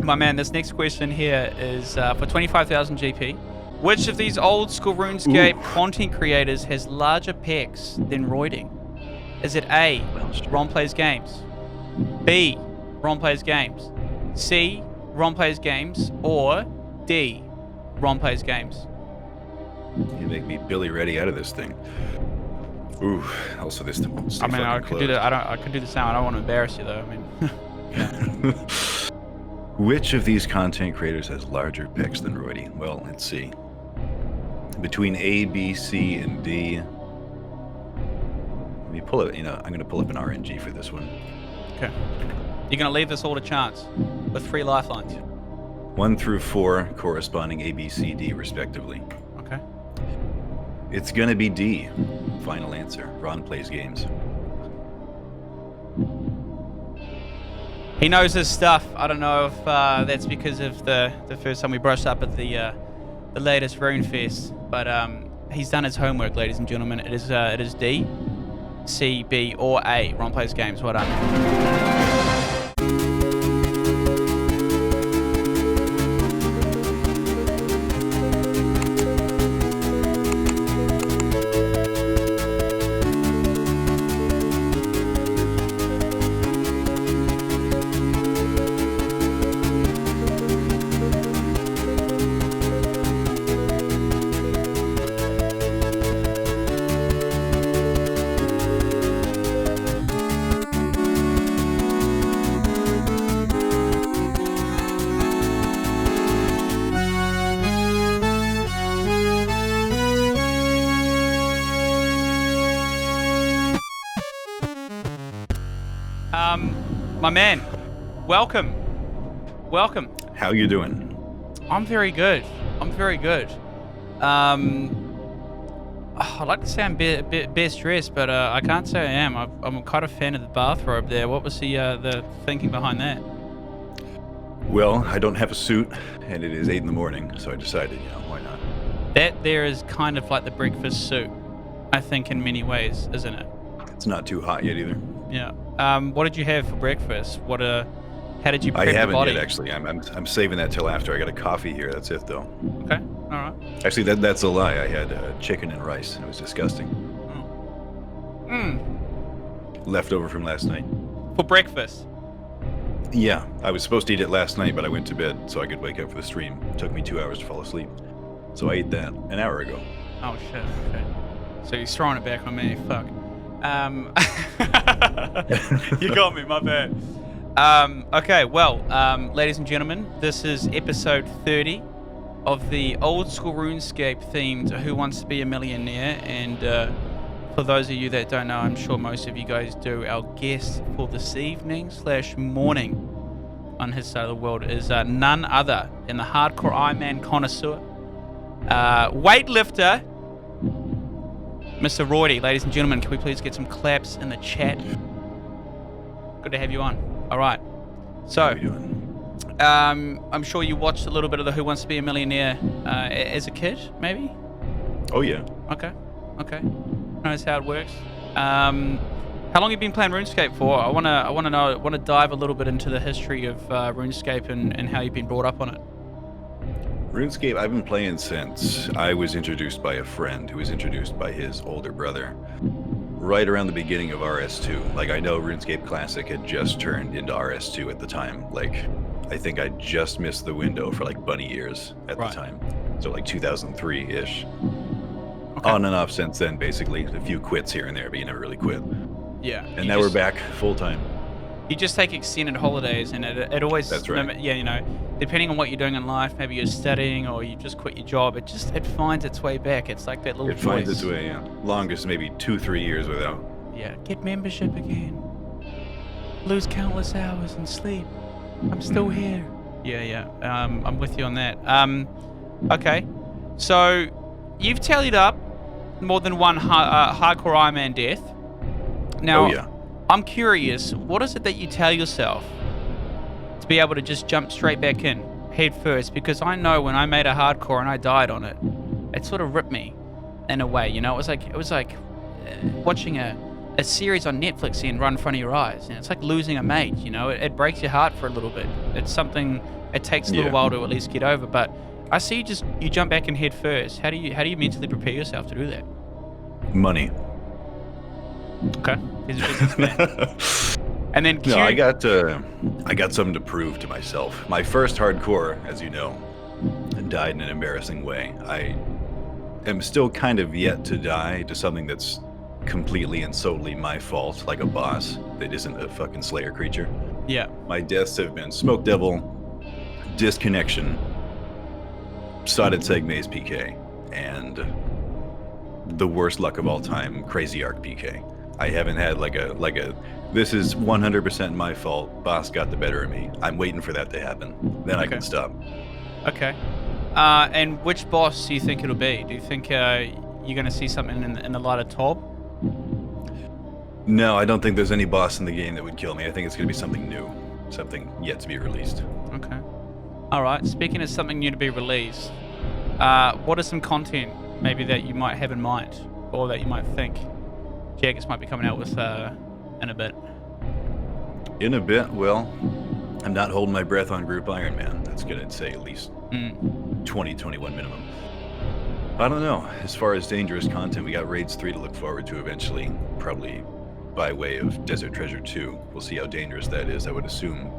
My man, this next question here is for 25,000 GP. Which of these old school RuneScape content creators has larger pecs than Roidie? Is it A, Ron Plays Games, B, Ron Plays Games, C, Ron Plays Games, or D, Ron Plays Games? You make me Billy Ready out of this thing. Ooh, also this. I mean, I could do that. I could do the same. I don't want to embarrass you though. I mean, yeah. Which of these content creators has larger pecs than Roidie? Well, let's see. Between A, B, C, and D. Let me pull it. I'm going to pull up an RNG for this one. Okay. You're going to leave this all to chance with 3 lifelines. 1 through 4 corresponding A, B, C, D, respectively. Okay. It's going to be D. Final answer. Ron Plays Games. He knows his stuff. I don't know if that's because of the first time we brushed up at the latest Rune Fest, but he's done his homework, ladies and gentlemen. It is D, C, B, or A. Ron Plays Games. Well done. My man, welcome. How you doing? I'm very good. I'd like to say I'm best dressed, but I can't say I am. I'm kind of a fan of the bathrobe there. What was the thinking behind that? Well, I don't have a suit, and it is 8 in the morning, so I decided, why not? That there is kind of like the breakfast suit, I think, in many ways, isn't it? It's not too hot yet either. Yeah. What did you have for breakfast? How did you prep I haven't your body? yet, actually. I'm saving that till after. I got a coffee here. That's it, though. Okay. All right. Actually, that's a lie. I had chicken and rice, and it was disgusting. Leftover from last night. For breakfast? Yeah. I was supposed to eat it last night, but I went to bed so I could wake up for the stream. It took me 2 hours to fall asleep. So I ate that an hour ago. Oh, shit. Okay. So you're throwing it back on me. Fuck. You got me, my bad. Okay, well, ladies and gentlemen, this is episode 30 of the old school RuneScape themed Who Wants to Be a Millionaire. And for those of you that don't know, I'm sure most of you guys do, our guest for this evening / morning on his side of the world is none other than the hardcore Ironman connoisseur, weightlifter, Mr. Roidie. Ladies and gentlemen, can we please get some claps in the chat? Good to have you on. All right. So, How are you doing? I'm sure you watched a little bit of the Who Wants to Be a Millionaire as a kid, maybe? Oh, yeah. Okay. Knows how it works. How long have you been playing RuneScape for? I want to dive a little bit into the history of RuneScape and how you've been brought up on it. RuneScape, I've been playing since I was introduced by a friend who was introduced by his older brother. Right around the beginning of RS2. Like, I know RuneScape Classic had just turned into RS2 at the time. Like, I think I just missed the window for like bunny ears at the time. So like 2003-ish. Okay. On and off since then, basically. A few quits here and there, but you never really quit. Yeah. And now we're back full time. You just take extended holidays, and it always... That's right. Yeah, depending on what you're doing in life, maybe you're studying or you just quit your job, it finds its way back. It's like that little voice. It finds its way, yeah. Longest maybe 2-3 years without. Yeah, get membership again. Lose countless hours and sleep. I'm still here. Yeah. I'm with you on that. Okay. So, you've tallied up more than one hardcore Ironman death. Now, oh, yeah. I'm curious, what is it that you tell yourself to be able to just jump straight back in, head first? Because I know when I made a hardcore and I died on it, it sort of ripped me in a way, It was like watching a series on Netflix and run in front of your eyes. It's like losing a mate, It breaks your heart for a little bit. It's something it takes a little while to at least get over. But I see you jump back and head first. How do you mentally prepare yourself to do that? Money. Okay, he's a businessman. And then no, I got something to prove to myself. My first hardcore, as you know, died in an embarrassing way. I am still kind of yet to die to something that's completely and solely my fault, like a boss that isn't a fucking Slayer creature. Yeah. My deaths have been Smoke Devil, Disconnection, Sodded Seg Maze PK, and the worst luck of all time, Crazy Arc PK. I haven't had like a this is 100% my fault, boss got the better of me. I'm waiting for that to happen. Then I can stop. Okay. And which boss do you think it'll be? Do you think you're going to see something in the light of Tob? No, I don't think there's any boss in the game that would kill me. I think it's going to be something new. Something yet to be released. Okay. All right. Speaking of something new to be released, what is some content maybe that you might have in mind, or that you might think Jaggers might be coming out with in a bit? In a bit? Well, I'm not holding my breath on Group Iron Man. That's going to say at least 2021 minimum. I don't know. As far as dangerous content, we got Raids 3 to look forward to eventually, probably by way of Desert Treasure 2. We'll see how dangerous that is. I would assume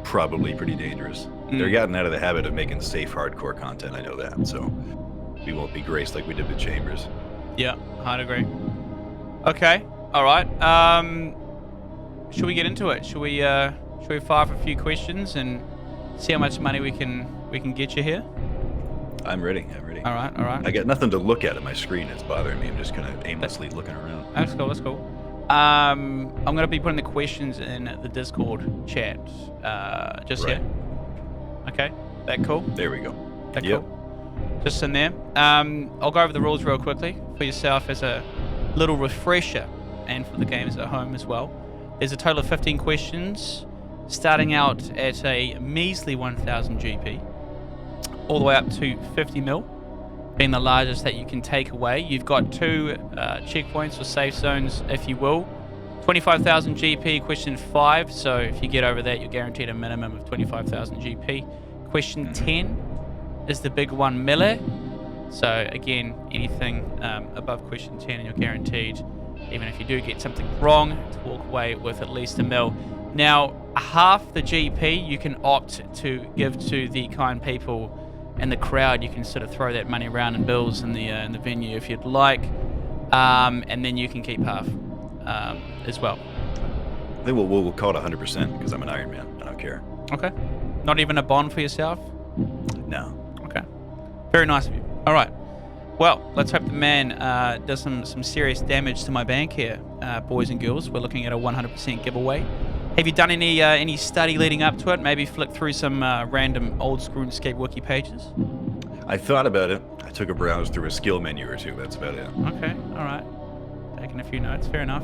probably pretty dangerous. They're getting out of the habit of making safe hardcore content, I know that, so we won't be graced like we did with Chambers. Yeah, I'd agree. Okay, all right. Should we get into it? Should we fire off a few questions and see how much money we can get you here? I'm ready. All right. I got nothing to look at my screen. It's bothering me. I'm just kind of aimlessly looking around. That's cool. I'm going to be putting the questions in the Discord chat just here. Okay, that cool? There we go. That cool? Just in there. I'll go over the rules real quickly for yourself as a little refresher, and for the gamers at home as well. There's a total of 15 questions, starting out at a measly 1,000 GP, all the way up to 50 mil, being the largest that you can take away. You've got 2 checkpoints or safe zones, if you will. 25,000 GP, question 5, so if you get over that, you're guaranteed a minimum of 25,000 GP. Question 10 is the big one, melee. So again, anything above question 10 and you're guaranteed, even if you do get something wrong, to walk away with at least a mil. Now, half the GP you can opt to give to the kind people in the crowd. You can sort of throw that money around in bills in the venue if you'd like, and then you can keep half as well. I think we'll call it 100% because I'm an Iron Man. I don't care. Okay. Not even a bond for yourself? No. Okay. Very nice of you. All right. Well, let's hope the man does some serious damage to my bank here, boys and girls. We're looking at a 100% giveaway. Have you done any study leading up to it? Maybe flick through some random old school RuneScape wiki pages? I thought about it. I took a browse through a skill menu or two. That's about it. Okay. All right. Taking a few notes. Fair enough.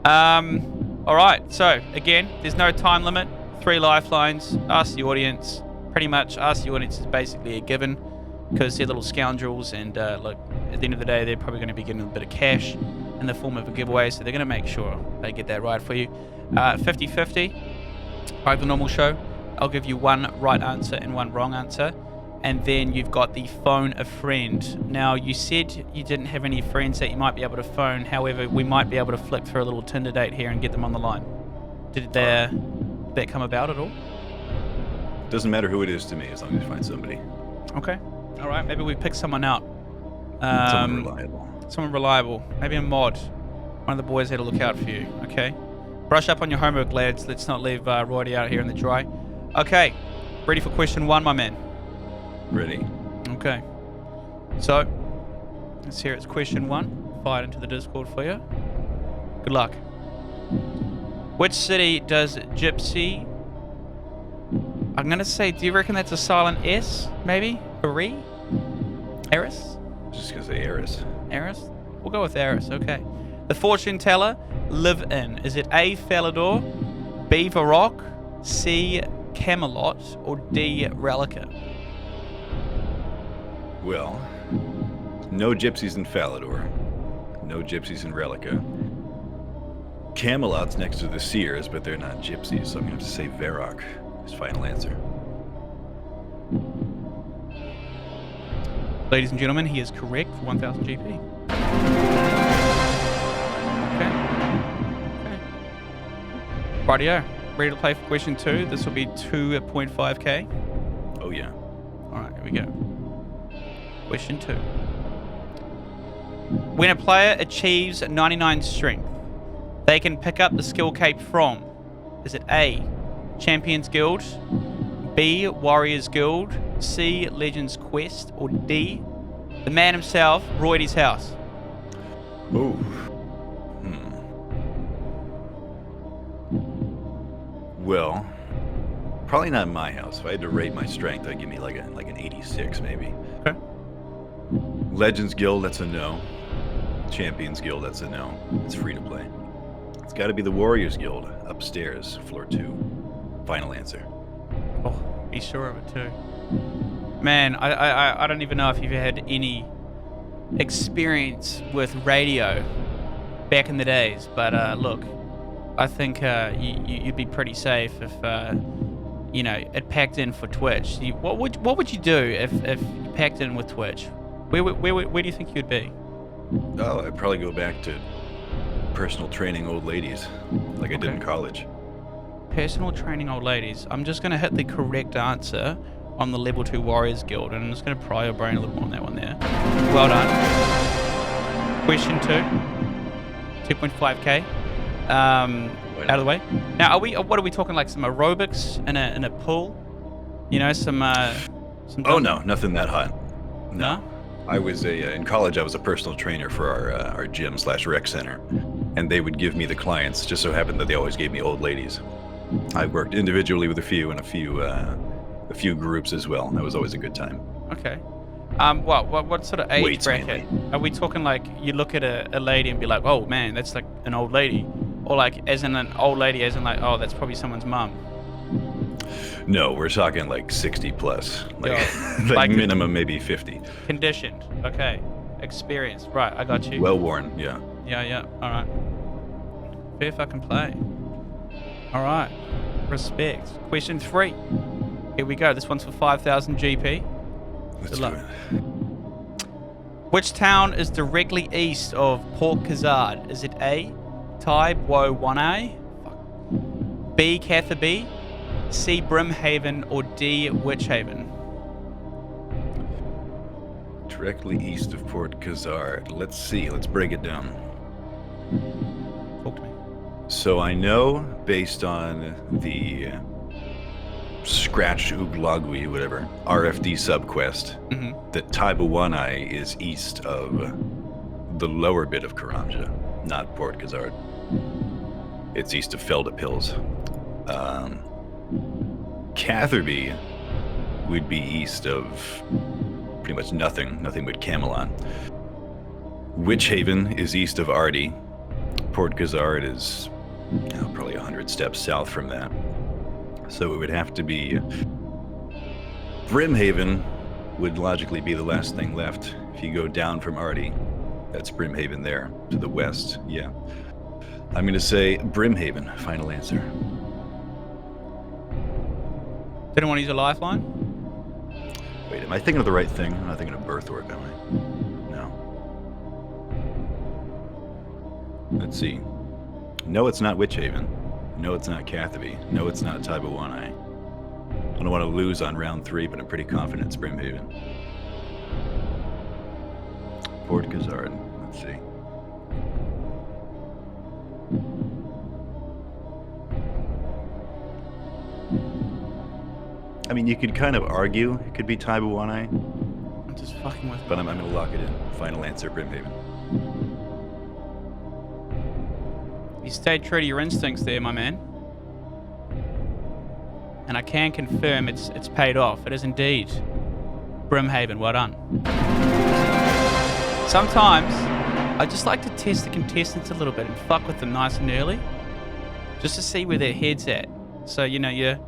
All right. So, again, there's no time limit. 3 lifelines. Ask the audience. Pretty much ask the audience is basically a given, because they're little scoundrels, and look, at the end of the day, they're probably going to be getting a bit of cash in the form of a giveaway, so they're going to make sure they get that right for you. 50-50, like the normal show. I'll give you 1 right answer and 1 wrong answer, and then you've got the phone a friend. Now, you said you didn't have any friends that you might be able to phone. However, we might be able to flick through a little Tinder date here and get them on the line. Did that come about at all? Doesn't matter who it is to me, as long as you find somebody. Okay. All right. Maybe we pick someone out. Someone reliable. Someone reliable. Maybe a mod. One of the boys had to look out for you. Okay. Brush up on your homework, lads. Let's not leave Roidie out here in the dry. Okay. Ready for question 1, my man? Ready. Okay. So, let's hear it's question 1. Fired into the Discord for you. Good luck. Which city does Gypsy... I'm going to say, do you reckon that's a silent S, maybe? A re? Eris? Just going to say Eris. Eris? We'll go with Eris, okay. The fortune teller live in. Is it A, Falador, B, Varrock, C, Camelot, or D, Relica? Well, no gypsies in Falador. No gypsies in Relica. Camelot's next to the Seers, but they're not gypsies, so I'm going to have to say Varrock. His final answer. Ladies and gentlemen, he is correct for 1,000 GP. Okay. Rightio. Ready to play for question 2? This will be 2.5k. Oh, yeah. Alright, here we go. Question 2. When a player achieves 99 strength, they can pick up the skill cape from, is it A, Champions Guild, B, Warriors Guild, C, Legends Quest, or D, the man himself, Roidie's house? Ooh. Well, probably not my house. If I had to rate my strength, that'd give me like an 86 maybe. Okay. Legends Guild, that's a no. Champions Guild, that's a no. It's free to play. It's got to be the Warriors Guild, upstairs, floor 2. Final answer. Oh, be sure of it too. Man, I don't even know if you've had any experience with radio back in the days, but look, I think you'd be pretty safe if you know, it packed in for Twitch. What would you do if you packed in with Twitch? Where do you think you'd be? Oh, I'd probably go back to personal training old ladies, like I did in college. Personal training old ladies. I'm just going to hit the correct answer on the level 2 Warriors Guild, and I'm just going to pry your brain a little more on that one there. Well done. Question 2. 2.5k. Out of the way. Now, what are we talking, like some aerobics in a pool? You know, some Oh no, nothing that hot. No? I was in college. I was a personal trainer for our gym/rec center, and they would give me the clients. Just so happened that they always gave me old ladies. I worked individually with a few and a few groups as well. That was always a good time. Okay. What sort of age Weights bracket? mainly. Are we talking like you look at a lady and be like, oh man, that's like an old lady, or like as in an old lady, as in like, oh, that's probably someone's mum? No, we're talking like 60 plus, like, Yo, like minimum maybe 50. Conditioned. Okay. Experienced. Right, I got you. Well worn, yeah. Yeah. All right. Fair fucking play. All right. Respect. Question 3. Here we go. This one's for 5,000 GP. Let's Good do luck. it. Which town is directly east of Port Khazard? Is it A, Tai Bo 1A, B, Catherby, C, Brimhaven, or D, Witchhaven? Directly east of Port Khazard. Let's see. Let's break it down. Talk to me. So I know, based on the Scratch Uglagui, whatever, RFD subquest, that Taibawanai is east of the lower bit of Karamja, not Port Khazard. It's east of Feldip Hills. Catherby would be east of pretty much nothing but Camelon. Witchhaven is east of Ardee. Port Khazard is probably 100 steps south from that. So it would have to be Brimhaven would logically be the last thing left. If you go down from Ardee, that's Brimhaven there to the west. Yeah. I'm going to say Brimhaven. Final answer. Didn't want to use a lifeline? Wait, am I thinking of the right thing? I'm not thinking of Birthwork, am I? No. Let's see. No, it's not Witchhaven. No, it's not Catherby. No, it's not Taibawanai. I don't want to lose on round 3, but I'm pretty confident it's Brimhaven. Port Khazard. Let's see. I mean, you could kind of argue it could be Taibawanai, I'm just fucking with but I'm going to lock it in. Final answer, Brimhaven. You stayed true to your instincts there, my man. And I can confirm it's paid off. It is indeed Brimhaven. Well done. Sometimes I just like to test the contestants a little bit and fuck with them nice and early, just to see where their head's at. So, you know, you're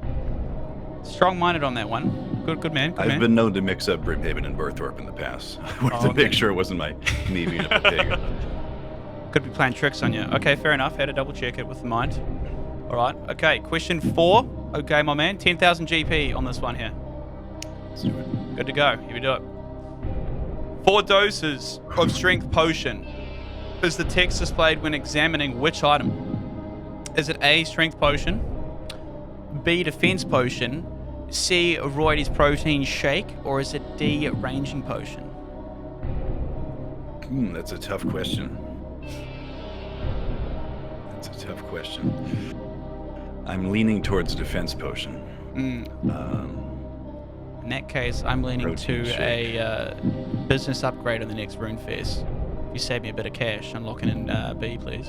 strong-minded on that one. Good man. I've been known to mix up Brimhaven and Birthorpe in the past. I wanted to make sure it wasn't me being a pig. Could be playing tricks on you. Okay, fair enough. Had to double check it with the mind. All right. Okay, question 4. Okay, my man. 10,000 GP on this one here. Let's do it. Good to go. Here we do it. 4 doses of strength potion is the text displayed when examining which item? Is it A, strength potion, B, defense potion, C, Roidie's protein shake, or is it D, ranging potion? That's a tough question. I'm leaning towards defense potion. In that case, I'm leaning to a business upgrade on the next Rune Fest. If you save me a bit of cash, I'm locking in B, please.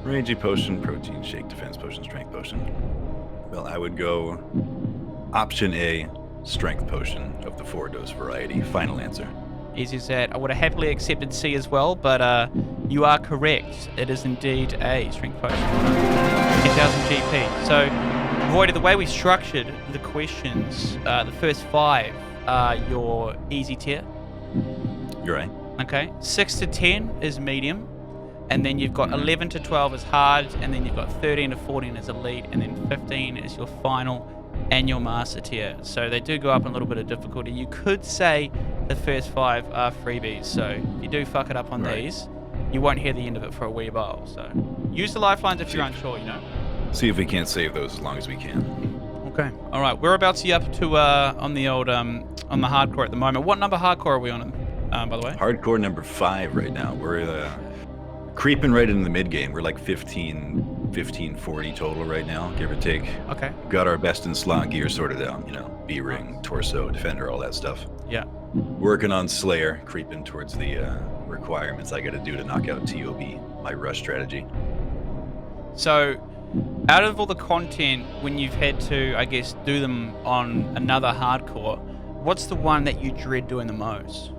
Ranging potion, protein shake, defense potion, strength potion. Well, I would go option A, strength potion of the 4-dose variety. Final answer. Easy as that. I would have happily accepted C as well, but you are correct. It is indeed A, strength potion. 10,000 GP. So, Roidie, the way we structured the questions, the first 5 are your easy tier. You're right. Okay. 6 to 10 is medium. And then you've got 11 to 12 is hard. And then you've got 13 to 14 is elite. And then 15 is your final and your master tier. So they do go up in a little bit of difficulty. You could say the first 5 are freebies. So if you do fuck it up on these, you won't hear the end of it for a wee while. So use the lifelines if you're unsure, you know. See if we can't save those as long as we can. Okay. All right. Whereabouts are you up to on the old on the hardcore at the moment? What number hardcore are we on? By the way. Hardcore number 5 right now. We're creeping right in the mid game. We're like 1540 total right now, give or take. Okay. Got our best in slot gear sorted out. You know, B-ring, torso, defender, all that stuff. Yeah. Working on Slayer, creeping towards the requirements I got to do to knock out TOB, my rush strategy. So, out of all the content, when you've had to, I guess, do them on another hardcore, what's the one that you dread doing the most?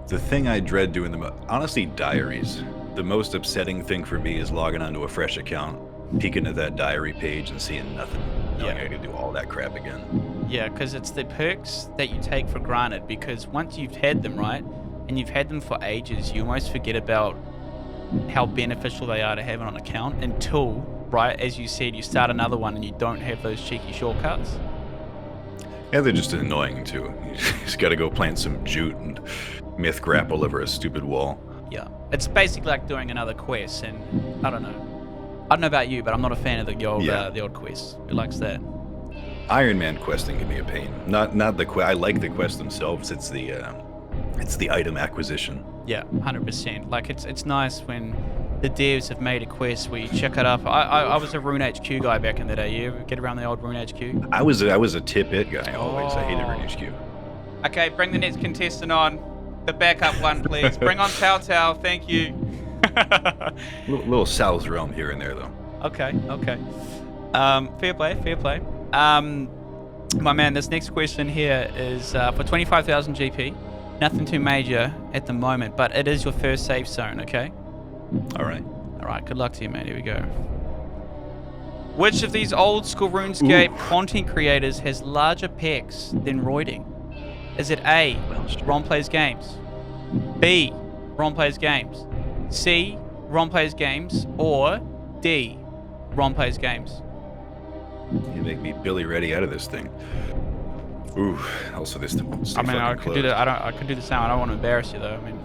The thing I dread doing the most, honestly, diaries. The most upsetting thing for me is logging onto a fresh account, peeking at that diary page and seeing nothing. Knowing I got to do all that crap again. Yeah, because it's the perks that you take for granted, because once you've had them, right, and you've had them for ages, you almost forget about how beneficial they are to have on an account until, right, as you said, you start another one and you don't have those cheeky shortcuts. Yeah, they're just annoying too. You just got to go plant some jute and myth grapple over a stupid wall. Yeah, it's basically like doing another quest, and I don't know about you, but I'm not a fan of the old quests. Who likes that? Iron Man questing can be a pain. Not the quest. I like the quests themselves. It's the item acquisition. Yeah, 100%. Like it's nice when the devs have made a quest where you check it up. I was a Rune HQ guy back in the day. You ever get around the old Rune HQ? I was a tip it guy always. I hated Rune HQ. Okay, bring the next contestant on. The backup one, please. Bring on Tao Tao. Thank you. little Sal's realm here and there, though. Okay. Fair play. My man, this next question here is for 25,000 GP. Nothing too major at the moment, but it is your first safe zone, okay? All right, good luck to you, man. Here we go. Which of these old school RuneScape content creators has larger pecs than Roidie? Is it A, Ron Plays Games, B, Ron Plays Games, C, Ron Plays Games, or D, Ron Plays Games? You make me Billy Ready out of this thing. Ooh, also this. I mean, I could do the. I could do the sound. I don't want to embarrass you, though. I mean.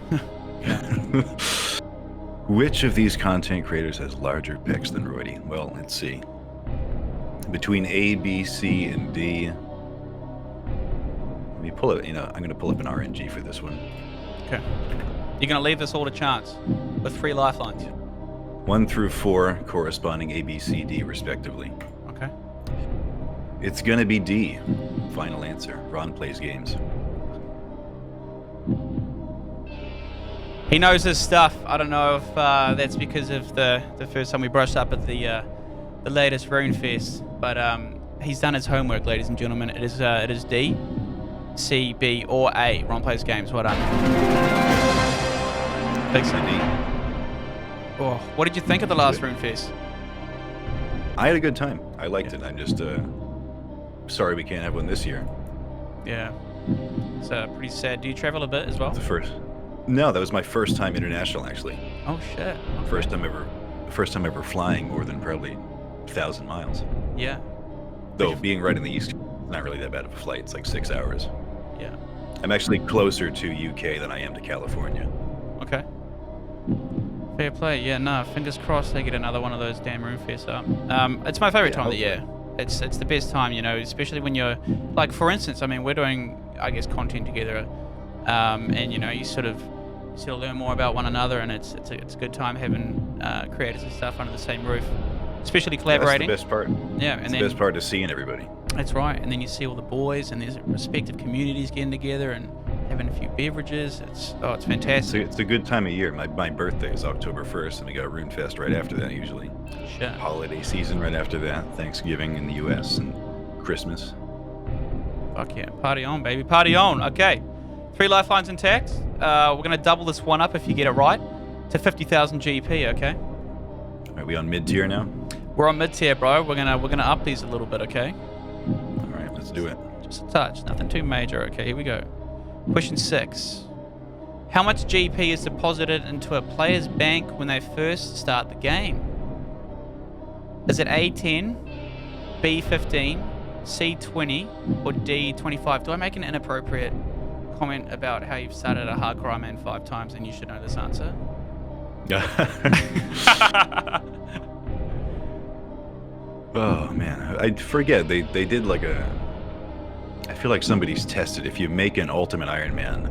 Which of these content creators has larger pecs than Roidie? Well, let's see. Between A, B, C, and D. Let me pull it. I'm going to pull up an RNG for this one. Okay. You're going to leave this all to chance with 3 lifelines. 1 through 4 corresponding A, B, C, D, respectively. Okay. It's going to be D. Final answer. Ron Plays Games. He knows his stuff. I don't know if that's because of the first time we brushed up at the latest Rune Fest, but he's done his homework, ladies and gentlemen. It is D, C, B, or A. Ron Plays Games. Well done. Big D. Oh, what did you think of the last Rune Fest? I had a good time. I liked it. I'm just sorry we can't have one this year. Yeah, it's pretty sad. Do you travel a bit as well? No, that was my first time international, actually. Oh shit! Okay. First time ever flying more than probably 1,000 miles. Yeah. Though being right in the east, not really that bad of a flight. It's like 6 hours. Yeah. I'm actually closer to UK than I am to California. Okay. Fair play. Yeah, no, fingers crossed they get another one of those damn Rune Fests up. It's my favorite time of the year. It's the best time, you know, especially when you're, like, for instance, I mean, we're doing, I guess, content together, and, you know, you sort of learn more about one another, and it's a good time having creators and stuff under the same roof, especially collaborating. That's the best part. Yeah, and the best part is seeing everybody. That's right, and then you see all the boys and there's respective communities getting together and having a few beverages. It's fantastic. It's a good time of year. My birthday is October 1st, and we got Rune Fest right after that usually. Sure. Holiday season right after that. Thanksgiving in the US and Christmas. Fuck yeah, party on, baby, party on. Okay, 3 lifelines intact. We're gonna double this one up if you get it right to 50,000 GP. Okay. Are we on mid-tier now? We're on mid-tier, bro. We're gonna up these a little bit. Okay. All right, let's do it. Just a touch, nothing too major. Okay, here we go. Question 6. How much GP is deposited into a player's bank when they first start the game? Is it A 10, B 15, C 20, or D 25? Do I make an inappropriate comment about how you've started a hardcore man 5 times and you should know this answer? Oh man, I forget they did like a. I feel like somebody's tested if you make an Ultimate Iron Man,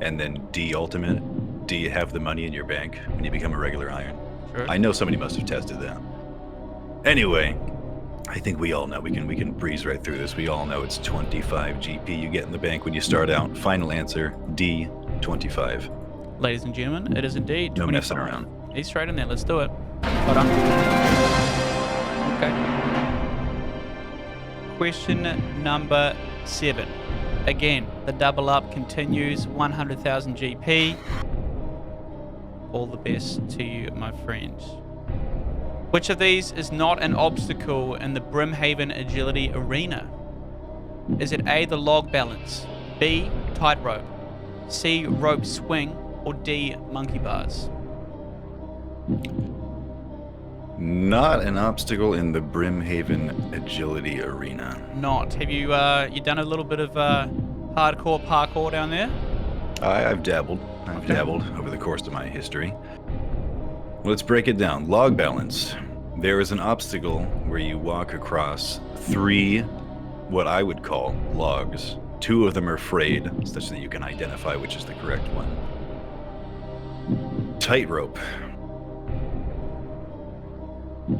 and then D Ultimate, do you have the money in your bank when you become a regular Iron? Sure. I know somebody must have tested that. Anyway, I think we all know we can breeze right through this. We all know it's 25 GP you get in the bank when you start out. Final answer D 25. Ladies and gentlemen, it is indeed No 25. messing around. He's straight in there. Let's do it. Hold on. Okay. Question number 7. Again, the double up continues. 100,000 GP. All the best to you, my friend. Which of these is not an obstacle in the Brimhaven Agility Arena? Is it A, the log balance, B, tightrope, C, rope swing, or D, monkey bars? Not an obstacle in the Brimhaven Agility Arena. Not. Have you you done a little bit of hardcore parkour down there? I've dabbled. I've dabbled over the course of my history. Let's break it down. Log balance. There is an obstacle where you walk across 3, what I would call logs. 2 of them are frayed, such that you can identify which is the correct one. Tightrope.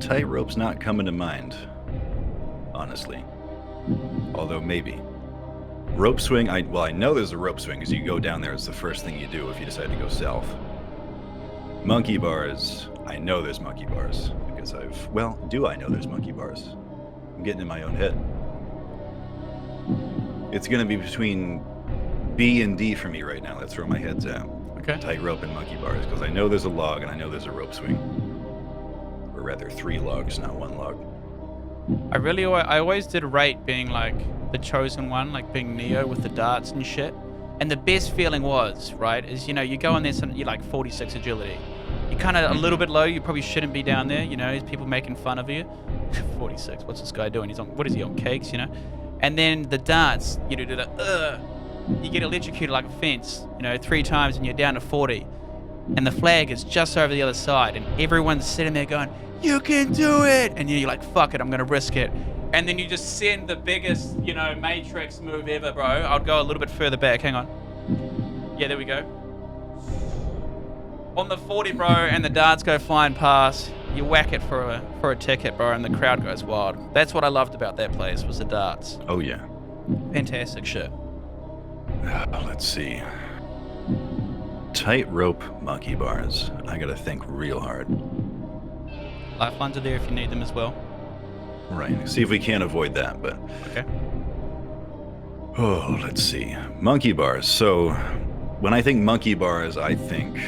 Tightrope's not coming to mind, honestly. Although maybe. Rope swing, I know there's a rope swing because you go down there, it's the first thing you do if you decide to go south. Monkey bars, I know there's monkey bars because do I know there's monkey bars? I'm getting in my own head. It's gonna be between B and D for me right now. That's where my head's at. Okay. Tightrope and monkey bars because I know there's a log and I know there's a rope swing. Or rather 3 logs, not 1 log. I always did rate being like the chosen one, like being Neo with the darts and shit. And the best feeling was, right, is, you know, you go in there, you're like 46 agility. You're kind of a little bit low. You probably shouldn't be down there, you know, there's people making fun of you. 46, what's this guy doing? What is he on, cakes, you know? And then the darts, you do the, you get electrocuted like a fence, you know, 3 times and you're down to 40. And the flag is just over the other side and everyone's sitting there going, you can do it! And you're like, fuck it, I'm gonna risk it. And then you just send the biggest, you know, matrix move ever, bro. I'll go a little bit further back, hang on. Yeah, there we go. On the 40, bro, and the darts go flying past, you whack it for a ticket, bro, and the crowd goes wild. That's what I loved about that place, was the darts. Oh yeah. Fantastic shit. Let's see. Tightrope monkey bars. I gotta think real hard. Lifelines are there if you need them as well. Right. See if we can't avoid that, but. Okay. Oh, let's see. Monkey bars. So, when I think monkey bars, I think.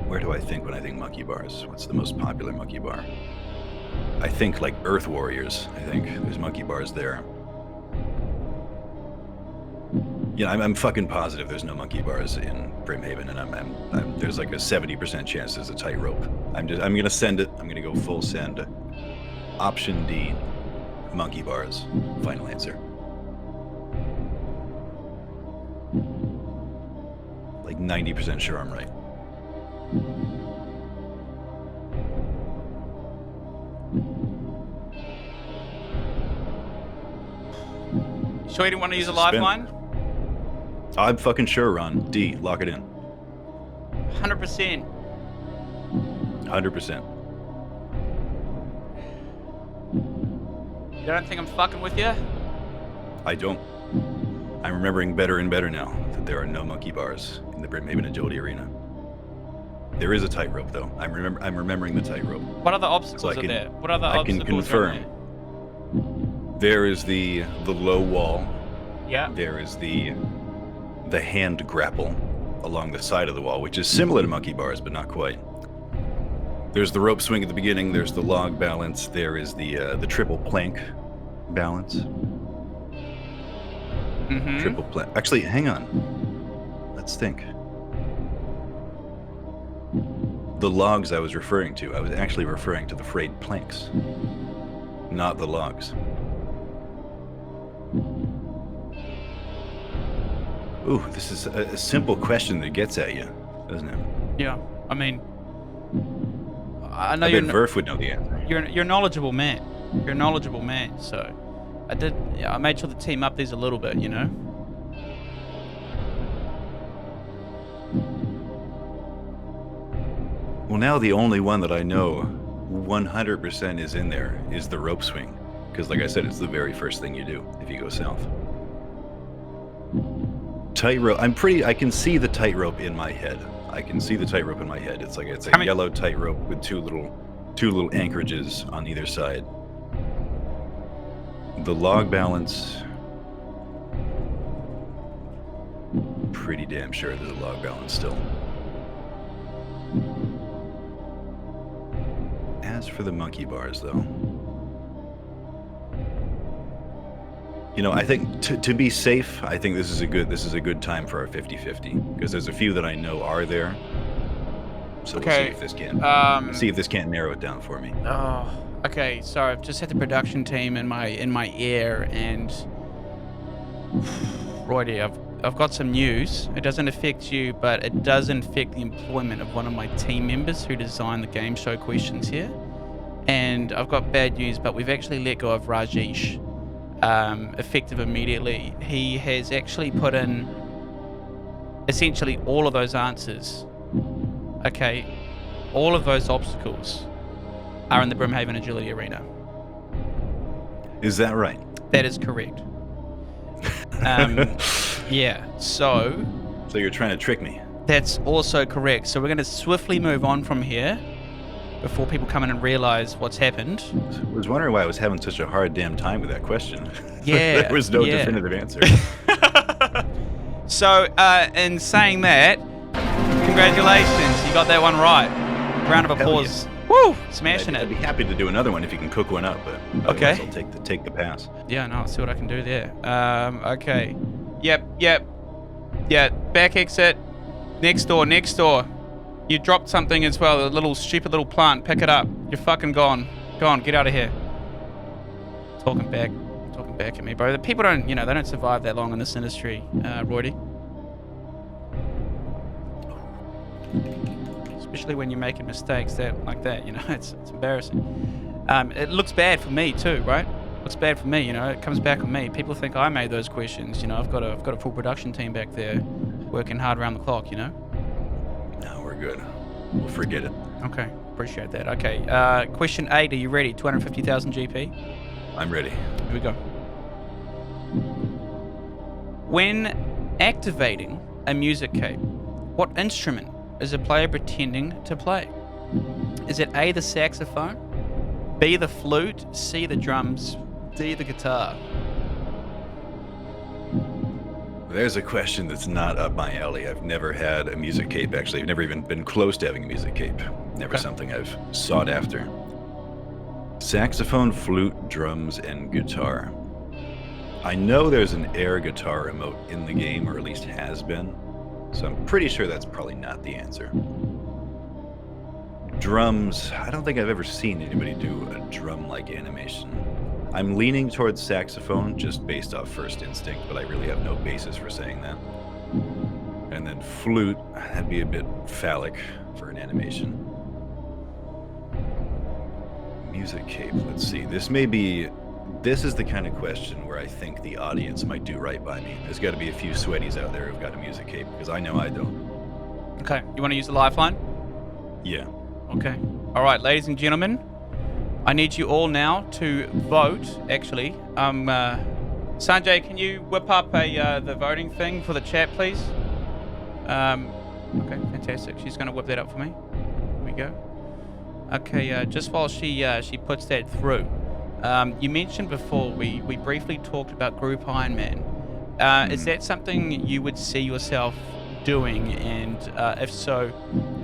Where do I think when I think monkey bars? What's the most popular monkey bar? I think like Earth Warriors. I think there's monkey bars there. Yeah, I'm fucking positive there's no monkey bars in Brimhaven, and I'm there's like a 70% chance there's a tightrope. I'm gonna send it. I'm gonna go full send. Option D, monkey bars. Final answer. 90% sure I'm right. Sure you didn't want to use a lifeline? I'm fucking sure, Ron. D, lock it in. 100%. 100%. You don't think I'm fucking with you? I don't. I'm remembering better and better now that there are no monkey bars in the Brimhaven Agility Arena. There is a tightrope, though. I'm remembering the tightrope. What other obstacles are there? What other obstacles I can confirm. are there? There is the low wall. Yeah. There is the hand grapple along the side of the wall, which is similar to monkey bars, but not quite. There's the rope swing at the beginning. There's the log balance. There is the triple plank balance. Mm-hmm. Triple plank. Actually, hang on. Let's think. The logs I was referring to, I was actually referring to the frayed planks, not the logs. Ooh, this is a simple question that gets at you, doesn't it? Yeah. I mean, I know I bet Verf would know the answer. You're a knowledgeable man. You're a knowledgeable man. So, I made sure to team up these a little bit, you know. Well, now the only one that I know 100% is in there is the rope swing, because like I said, it's the very first thing you do if you go south. Tightrope. I can see the tightrope in my head. It's like a yellow tightrope with two little anchorages on either side. The log balance. Pretty damn sure there's a log balance still. As for the monkey bars, though, you know, I think to be safe, I think this is a good time for our 50-50, because there's a few that I know are there. So we'll see if this can't narrow it down for me. Oh, okay. So I've just had the production team in my ear, and Roidie, I've got some news. It doesn't affect you, but it does affect the employment of one of my team members who designed the game show questions here. And I've got bad news, but we've actually let go of Rajesh, effective immediately. He has actually put in essentially all of those answers. Okay, all of those obstacles are in the Brimhaven Agility Arena. Is that right? That is correct. Yeah, so you're trying to trick me. That's also correct. So we're going to swiftly move on from here before people come in and realize what's happened. I was wondering why I was having such a hard damn time with that question. Yeah. There was no definitive answer. So, in saying that, congratulations. You got that one right. Round of applause. Yeah. Woo! Smashing I'd it. be happy to do another one if you can cook one up, but otherwise I'll take the pass. Yeah, no, I'll see what I can do there. Okay. Yep. Yeah, back exit. Next door. You dropped something as well, a little stupid little plant. Pick it up. You're fucking gone. Go on, get out of here. Talking back at me, bro. The people don't, they don't survive that long in this industry, Roidie. Especially when you're making mistakes like that, it's embarrassing. It looks bad for me too, right? Looks bad for me, it comes back on me. People think I made those questions, I've got a full production team back there working hard around the clock, No, we're good. We'll forget it. Okay, appreciate that. Okay, question 8, are you ready? 250,000 GP? I'm ready. Here we go. When activating a music cape, what instrument is a player pretending to play? Is it A, the saxophone, B, the flute, C, the drums, D, the guitar? There's a question that's not up my alley. I've never had a music cape, actually. I've never even been close to having a music cape. Never something I've sought after. Saxophone, flute, drums, and guitar. I know there's an air guitar emote in the game, or at least has been, so I'm pretty sure that's probably not the answer. Drums, I don't think I've ever seen anybody do a drum-like animation. I'm leaning towards saxophone just based off first instinct, but I really have no basis for saying that. And then flute, that'd be a bit phallic for an animation. Music cape, let's see. This is the kind of question where I think the audience might do right by me. There's got to be a few sweaties out there who've got a music cape, because I know I don't. Okay, you want to use the lifeline? Yeah. Okay. All right, ladies and gentlemen, I need you all now to vote. Actually, Sanjay, can you whip up the voting thing for the chat, please? Okay, fantastic. She's going to whip that up for me. Here we go. Okay, just while she puts that through, you mentioned before we briefly talked about Group Iron Man. Is that something you would see yourself doing? And if so,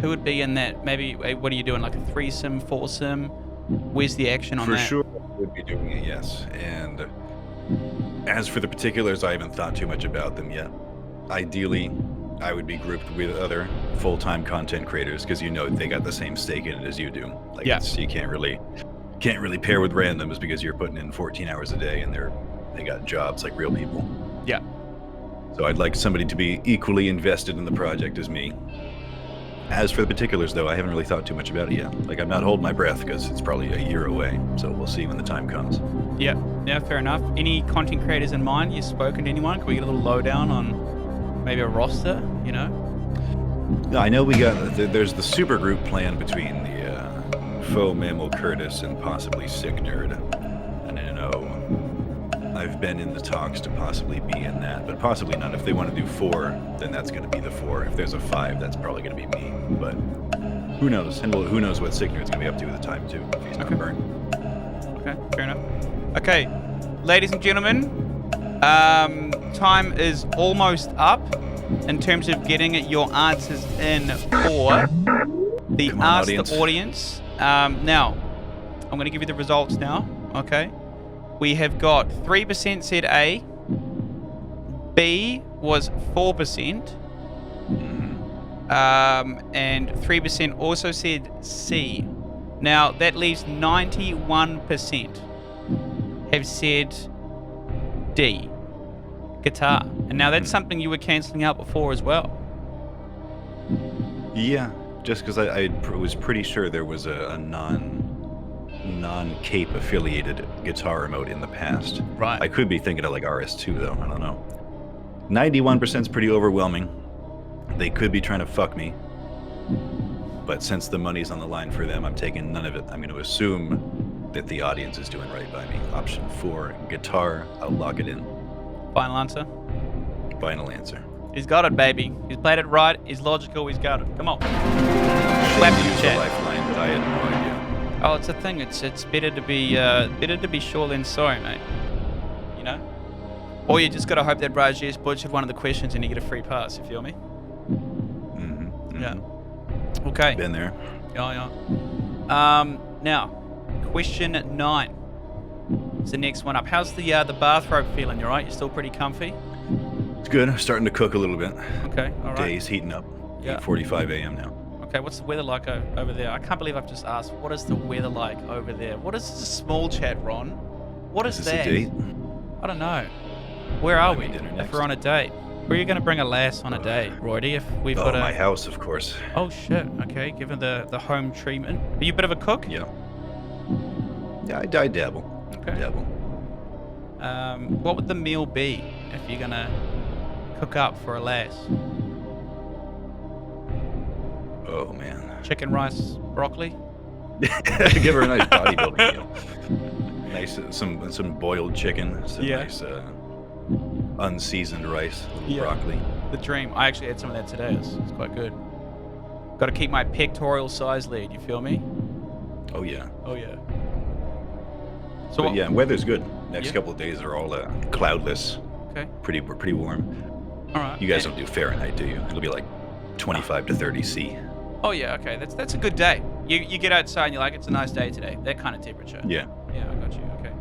who would be in that? Maybe what are you doing? Like a threesome, foursome? Where's the action on that? For sure, I would be doing it, yes. And as for the particulars, I haven't thought too much about them yet. Ideally, I would be grouped with other full-time content creators, because they got the same stake in it as you do. Like, yeah. You can't really pair with randoms, because you're putting in 14 hours a day and they got jobs like real people. Yeah. So I'd like somebody to be equally invested in the project as me. As for the particulars, though, I haven't really thought too much about it yet. Like, I'm not holding my breath, because it's probably a year away, so we'll see when the time comes. Yeah, fair enough. Any content creators in mind? You've spoken to anyone? Can we get a little lowdown on maybe a roster, No, I know there's the super group plan between the Faux Mammal Curtis and possibly Sick Nerd. And I know I've been in the talks to possibly be in that, but possibly not. If they want to do 4, then that's going to be the 4. If there's a 5, that's probably going to be me. But who knows? And who knows what Sick Nerd's going to be up to at the time, too, if he's not burned. Okay, fair enough. Okay, ladies and gentlemen, time is almost up in terms of getting your answers in for the Ask the Audience. Now, I'm going to give you the results now, okay? We have got 3% said A, B was 4%, and 3% also said C. Now, that leaves 91% have said D, guitar. And now that's something you were cancelling out before as well. Yeah, just because I was pretty sure there was a non-cape affiliated guitar remote in the past. Right. I could be thinking of like RS2 though, I don't know. 91% is pretty overwhelming. They could be trying to fuck me. But since the money's on the line for them, I'm taking none of it. I'm going to assume that the audience is doing right by me. Option 4, guitar, I'll lock it in. Final answer? Final answer. He's got it, baby. He's played it right. He's logical. He's got it. Come on. Slap the chat. Lifeline, but I had no idea. Oh, it's a thing. It's better to be sure than sorry, mate. Or you just got to hope that Rajesh butchered one of the questions and you get a free pass. You feel me? Yeah. Okay. Been there. Yeah. Now, question 9. It's the next one up. How's the bathrobe feeling? You right? You're still pretty comfy? It's good. I'm starting to cook a little bit. Okay. All right. Day's heating up. Yeah. 8:45 a.m. now. Okay. What's the weather like over there? I can't believe I've just asked. What is the weather like over there? What is the small chat, Ron? What is that? Is this a date? I don't know. Where are we? Dinner If next. we're on a date. Where are you going to bring a lass on a date, Roidie? If we've got my house, of course. Oh shit. Okay. Given the home treatment. Are you a bit of a cook? Yeah. Yeah, I dabble. Okay. Dabble. What would the meal be if you're gonna cook up for a lass? Oh man. Chicken, rice, broccoli? Give her a nice bodybuilding meal. Nice, some boiled chicken, some nice unseasoned rice, broccoli. The dream. I actually had some of that today. It's quite good. Got to keep my pectoral size lead. You feel me? Oh yeah. Oh yeah. So but yeah, weather's good. Next Yeah. couple of days are all cloudless. Okay. Pretty warm. All right. You guys don't do Fahrenheit, do you? It'll be like 25 to 30 C. Oh yeah. Okay. That's a good day. You get outside and you're like, it's a nice day today. That kind of temperature. Yeah. Yeah, I got you. Okay.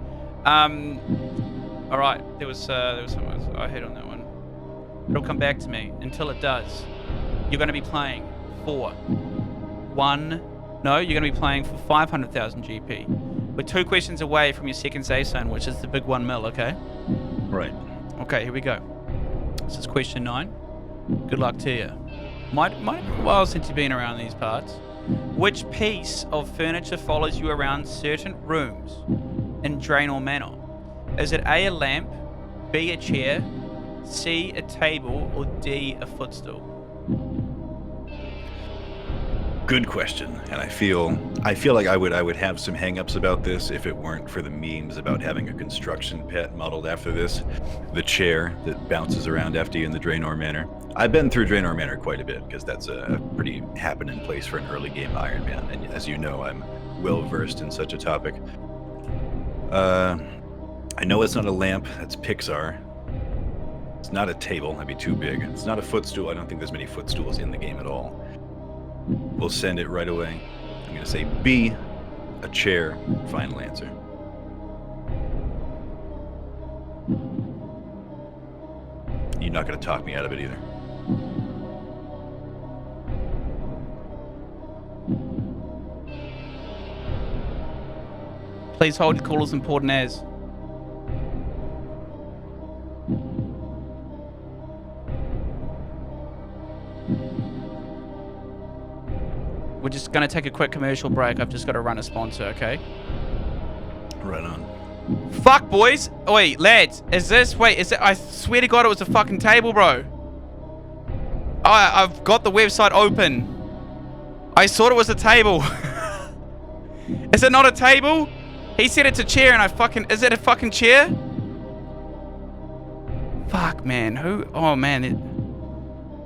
All right. There was something else I hit on that one. It'll come back to me. Until it does, you're going to be playing for you're going to be playing for 500,000 GP. We're 2 questions away from your second safe zone, which is the big 1 mil. Okay. Right. Okay. Here we go. This is question 9. Good luck to you. Might be a while since you've been around these parts. Which piece of furniture follows you around certain rooms in Draenor Manor? Is it A, a lamp, B, a chair, C, a table, or D, a footstool? Good question, and I feel like I would have some hang-ups about this if it weren't for the memes about having a construction pet modeled after this. The chair that bounces around after you in the Draenor Manor. I've been through Draenor Manor quite a bit because that's a pretty happening place for an early game Iron Man, and as you know, I'm well versed in such a topic. I know it's not a lamp. That's Pixar. It's not a table. That'd be too big. It's not a footstool. I don't think there's many footstools in the game at all. We'll send it right away. I'm going to say B, a chair. Final answer. You're not going to talk me out of it either. Please hold your call as important as. We're just going to take a quick commercial break. I've just got to run a sponsor, okay? Right on. Fuck, boys. Wait, lads. Is it? I swear to God it was a fucking table, bro. I've got the website open. I thought it was a table. Is it not a table? He said it's a chair and is it a fucking chair? Fuck, man. Who? Oh, man.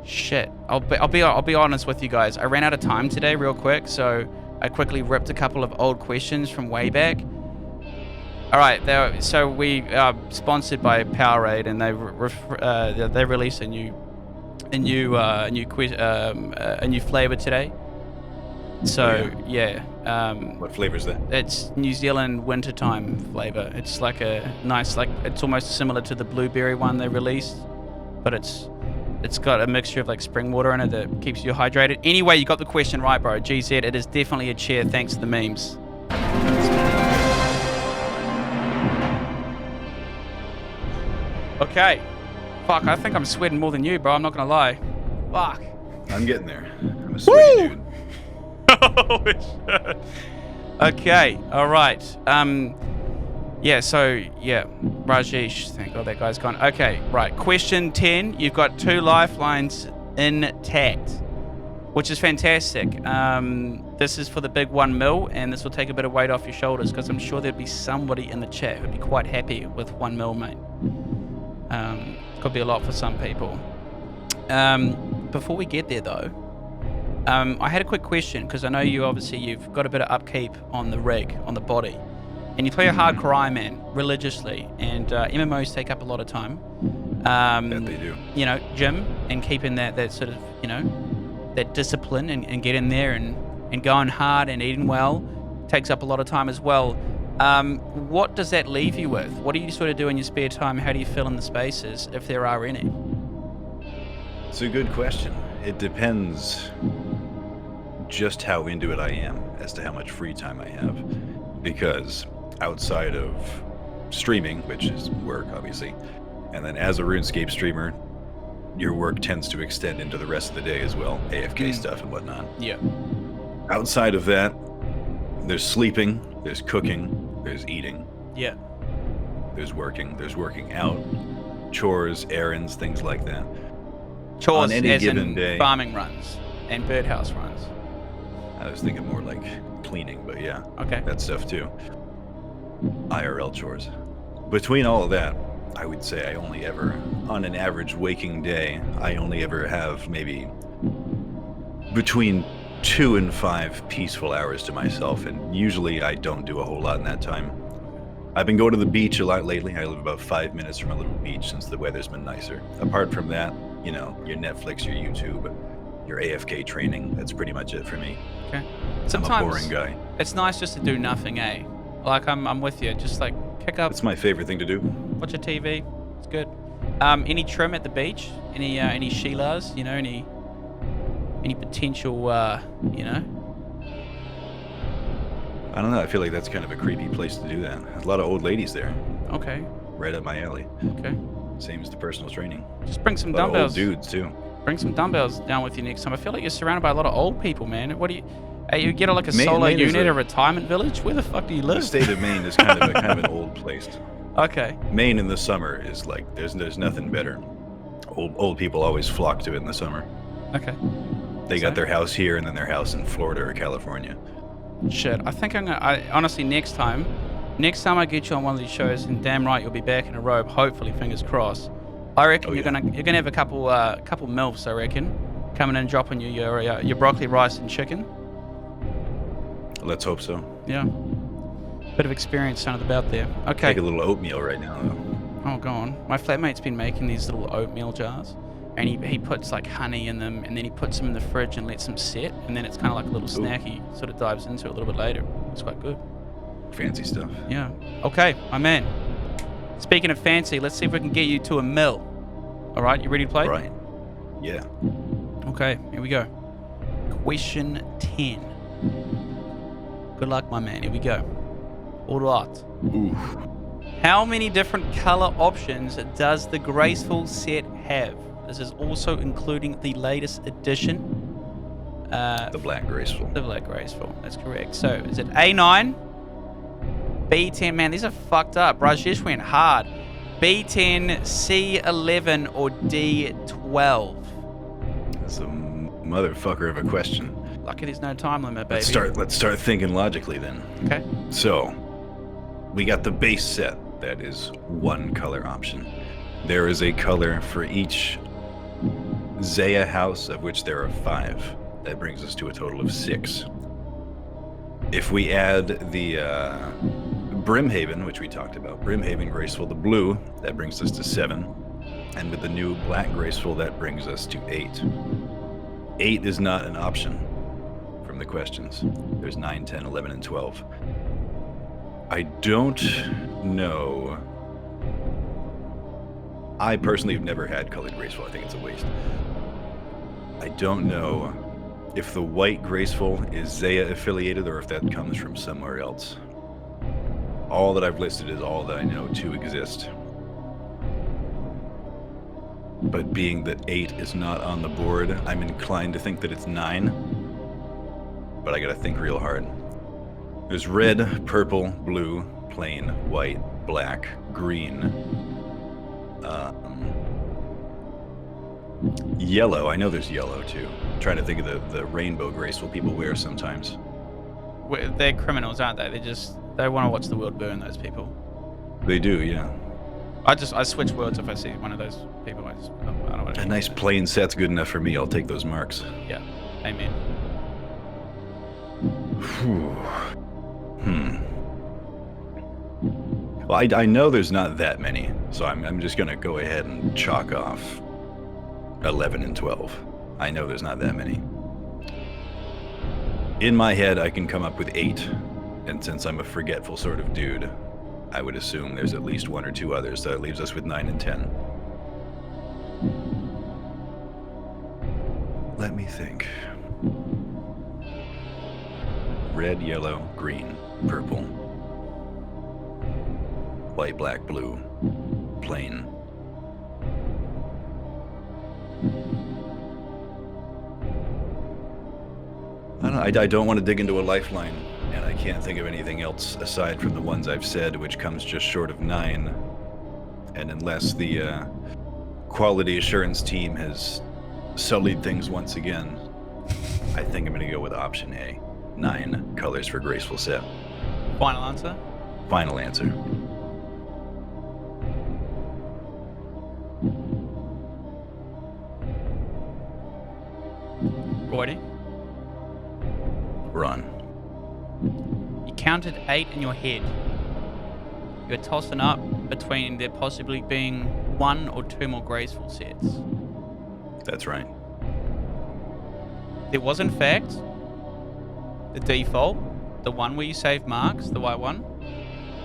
Shit. I'll be honest with you guys. I ran out of time today real quick, so I quickly ripped a couple of old questions from way back. All right, so we are sponsored by Powerade, and they released a new flavor today. So yeah. What flavor is that? It's New Zealand wintertime flavor. It's like a nice, it's almost similar to the blueberry one they released, but it's got a mixture of like spring water in it that keeps you hydrated. Anyway, you got the question right, bro. GZ, it is definitely a chair thanks to the memes. Okay. Fuck, I think I'm sweating more than you, bro. I'm not gonna lie. Fuck. I'm getting there. I'm a sweaty dude. Oh, shit. Okay, alright. Rajesh, thank God that guy's gone. Okay, right. Question 10. You've got 2 lifelines intact, which is fantastic. This is for the big 1 mil, and this will take a bit of weight off your shoulders because I'm sure there'd be somebody in the chat who'd be quite happy with 1 mil, mate. Could be a lot for some people. Before we get there, though, I had a quick question because I know you've got a bit of upkeep on the rig, on the body. And you play a hardcore Iron Man religiously, and MMOs take up a lot of time. Bet they do. You know, gym and keeping that sort of, that discipline and getting there and going hard and eating well takes up a lot of time as well. What does that leave you with? What do you sort of do in your spare time? How do you fill in the spaces, if there are any? It's a good question. It depends just how into it I am as to how much free time I have. Because outside of streaming, which is work, obviously, and then as a RuneScape streamer, your work tends to extend into the rest of the day as well, AFK stuff and whatnot. Yeah. Outside of that, there's sleeping, there's cooking, there's eating. Yeah. There's working out, chores, errands, things like that. Chores on any as given in day. Farming runs and birdhouse runs. I was thinking more like cleaning, but yeah. Okay. That stuff too. IRL chores. Between all of that, I would say I only ever, on an average waking day, I only ever have maybe between 2 and 5 peaceful hours to myself, and usually I don't do a whole lot in that time. I've been going to the beach a lot lately. I live about 5 minutes from a little beach since the weather's been nicer. Apart from that, your Netflix, your YouTube, your AFK training, that's pretty much it for me. Okay. Sometimes I'm a boring guy. It's nice just to do nothing, eh? Like I'm with you. Just like kick up. It's my favorite thing to do. Watch a TV. It's good. Any trim at the beach? Any Sheilas? Any potential? I don't know. I feel like that's kind of a creepy place to do that. There's a lot of old ladies there. Okay. Right up my alley. Okay. Same as the personal training. Just bring some a lot dumbbells. of old dudes too. Bring some dumbbells down with you next time. I feel like you're surrounded by a lot of old people, man. What do you... you get like a solo Maine unit, a retirement village? Where the fuck do you live? The state of Maine is kind of an old place. Okay. Maine in the summer is like there's nothing better. Old people always flock to it in the summer. Okay. They got their house here and then their house in Florida or California. Shit, I think honestly, next time I get you on one of these shows, and damn right you'll be back in a robe. Hopefully, fingers crossed. I reckon you're gonna have a couple milfs. I reckon coming in and dropping you your broccoli, rice, and chicken. Let's hope so. Yeah. Bit of experience sounded about there. Okay. Take a little oatmeal right now, though. Oh, go on. My flatmate's been making these little oatmeal jars, and he puts like honey in them, and then he puts them in the fridge and lets them set, and then it's kind of like a little snacky. Sort of dives into it a little bit later. It's quite good. Fancy stuff. Yeah. Okay, my man. Speaking of fancy, let's see if we can get you to a mill. All right, you ready to play? Right. Yeah. Okay, here we go. Question 10. Good luck, my man. Here we go. All right. Ooh. How many different color options does the Graceful set have? This is also including the latest edition. The Black Graceful. The Black Graceful. That's correct. So, is it A9? B10? Man, these are fucked up. Rajesh went hard. B10, C11, or D12? That's a motherfucker of a question. Lucky there's no time limit, baby. Let's start thinking logically then. Okay. So, we got the base set. That is one color option. There is a color for each Zaya house, of which there are 5. That brings us to a total of 6. If we add the Brimhaven, which we talked about, Brimhaven Graceful, the blue, that brings us to 7. And with the new Black Graceful, that brings us to 8. 8 is not an option from the questions. There's 9, 10, 11, and 12. I don't know. I personally have never had colored Graceful. I think it's a waste. I don't know if the white Graceful is Zaya affiliated or if that comes from somewhere else. All that I've listed is all that I know to exist. But being that 8 is not on the board, I'm inclined to think that it's 9. But I gotta think real hard. There's red, purple, blue, plain, white, black, green. Yellow. I know there's yellow too. I'm trying to think of the rainbow Graceful people wear sometimes. They're criminals, aren't they? They want to watch the world burn, those people. They do, yeah. I switch worlds if I see one of those people. I don't want to. A nice plain set's good enough for me. I'll take those marks. Yeah. Amen. Well, I know there's not that many, so I'm just gonna go ahead and chalk off 11 and 12. I know there's not that many. In my head, I can come up with 8, and since I'm a forgetful sort of dude, I would assume there's at least 1 or 2 others, so that leaves us with 9 and 10. Let me think. Red, yellow, green, purple, white, black, blue, plain. I don't want to dig into a lifeline, and I can't think of anything else aside from the ones I've said, which comes just short of 9. And unless the quality assurance team has sullied things once again, I think I'm going to go with option A. 9 colors for Graceful set. Final answer? Final answer. Roidie? Run. You counted 8 in your head. You're tossing up between there possibly being 1 or 2 more Graceful sets. That's right. There was, in fact, the default, the one where you save marks, the white one.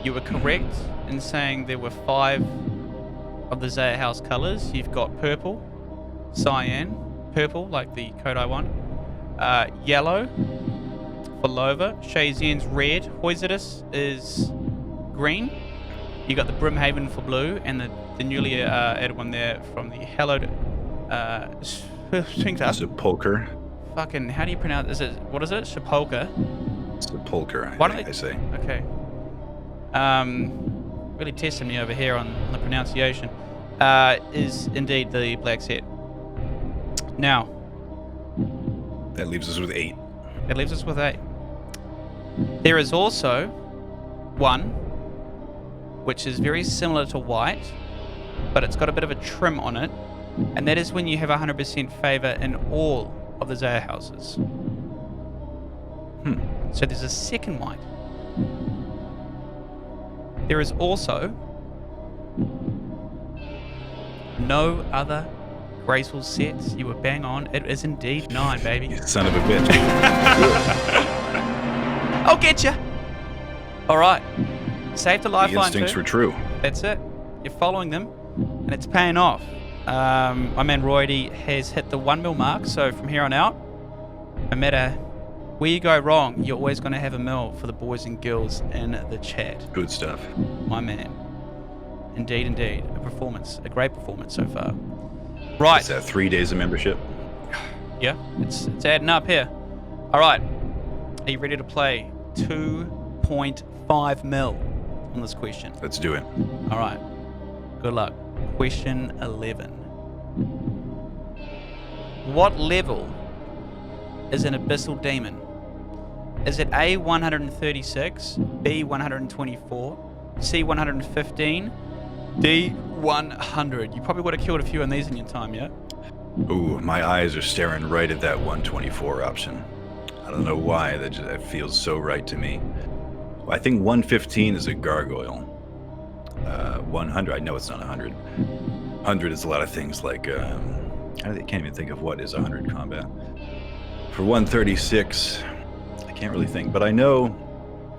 You were correct in saying there were 5 of the Zaya House colors. You've got purple, cyan, purple like the Kodai one, yellow for Lova, Shazian's red, Hoisidus is green. You got the Brimhaven for blue, and the newly added one there from the hallowed Sepulcher. Fucking, how do you pronounce? What is it? Sepulcher. Sepulcher. Why don't I say. Okay. Really testing me over here on the pronunciation. Is indeed the black set. Now. That leaves us with 8. It leaves us with 8. There is also one, which is very similar to white, but it's got a bit of a trim on it, and that is when you have 100% favor in all of the Zaya houses. So there's a second white. There is also no other graceful sets. You were bang on. It is indeed 9, baby. You son of a bitch. I'll get you. All right. Save the The lifeline instincts too. were true. That's it. You're following them, and it's paying off. My man Roidie has hit the 1 mil mark, so from here on out, no matter where you go wrong, you're always going to have a mil for the boys and girls in the chat. Good stuff. My man. Indeed, indeed. A great performance so far. Right. Is that 3 days of membership? Yeah, it's adding up here. All right. Are you ready to play 2.5 mil on this question? Let's do it. All right. Good luck. Question 11. What level is an abyssal demon? Is it A, 136, B, 124, C, 115, D, 100? You probably would have killed a few of these in your time, yeah? Ooh, my eyes are staring right at that 124 option. I don't know why, that feels so right to me. I think 115 is a gargoyle. 100, I know it's not 100. 100 is a lot of things like, I can't even think of what is 100 combat. For 136, I can't really think, but I know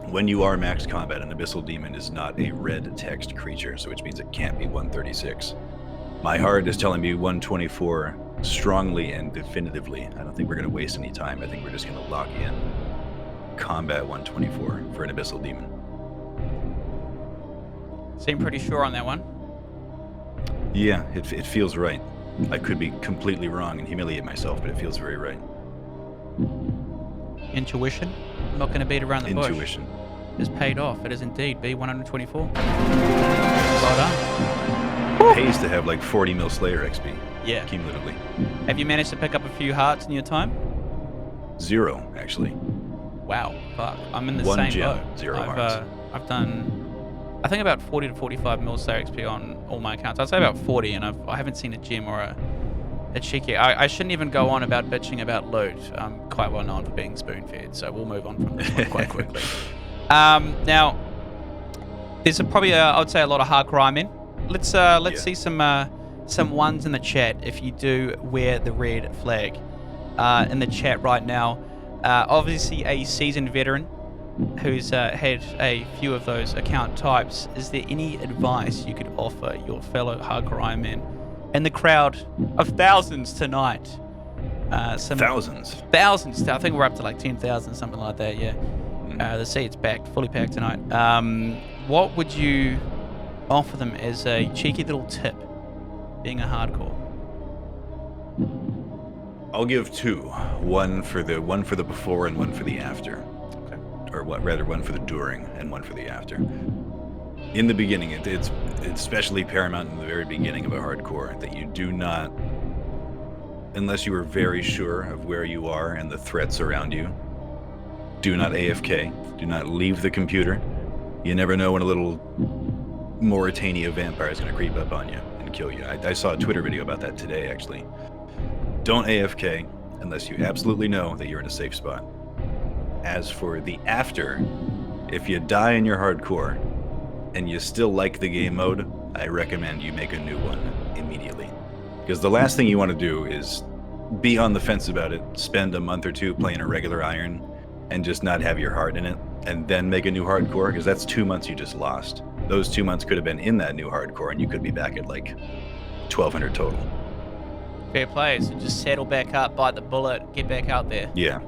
when you are max combat, an abyssal demon is not a red text creature, so which means it can't be 136. My heart is telling me 124 strongly and definitively. I don't think we're going to waste any time. I think we're just going to lock in combat 124 for an abyssal demon. Seem pretty sure on that one. Yeah, it feels right. I could be completely wrong and humiliate myself, but it feels very right. Intuition. I'm not going to beat around the bush. Intuition. Is paid off. It is indeed B124. Well done. It pays to have like 40 mil Slayer XP. Yeah. Cumulatively. Have you managed to pick up a few hearts in your time? 0, actually. Wow. Fuck. I'm in the 1 same gem, boat. 0 hearts. I've done, I think about 40 to 45 mil Slayer XP on all my accounts. I'd say about 40, and I haven't seen a gem or a cheeky. I shouldn't even go on about bitching about loot. I'm quite well known for being spoon-fed, so we'll move on from this one quite quickly. Now, there's probably I would say a lot of hardcore men. Let's see some ones in the chat if you do wear the red flag. In the chat right now, obviously a seasoned veteran who's had a few of those account types. Is there any advice you could offer your fellow hardcore men in the crowd of thousands tonight? Thousands. Thousands. I think we're up to like 10,000, something like that. Yeah. The seat's packed, fully packed tonight. What would you offer them as a cheeky little tip, being a hardcore? I'll give 2. One for the before and one for the after. Okay. Or one for the during and one for the after. In the beginning, it's especially paramount in the very beginning of a hardcore that you do not, unless you are very sure of where you are and the threats around you, do not AFK. Do not leave the computer. You never know when a little Mauritania vampire is going to creep up on you and kill you. I saw a Twitter video about that today, actually. Don't AFK unless you absolutely know that you're in a safe spot. As for the after, if you die in your hardcore and you still like the game mode, I recommend you make a new one immediately. Because the last thing you want to do is be on the fence about it, spend a month or 2 playing a regular iron, and just not have your heart in it, and then make a new hardcore, because that's 2 months you just lost. Those 2 months could have been in that new hardcore, and you could be back at like 1,200 total. Fair play. So just settle back up, bite the bullet, get back out there. Yeah.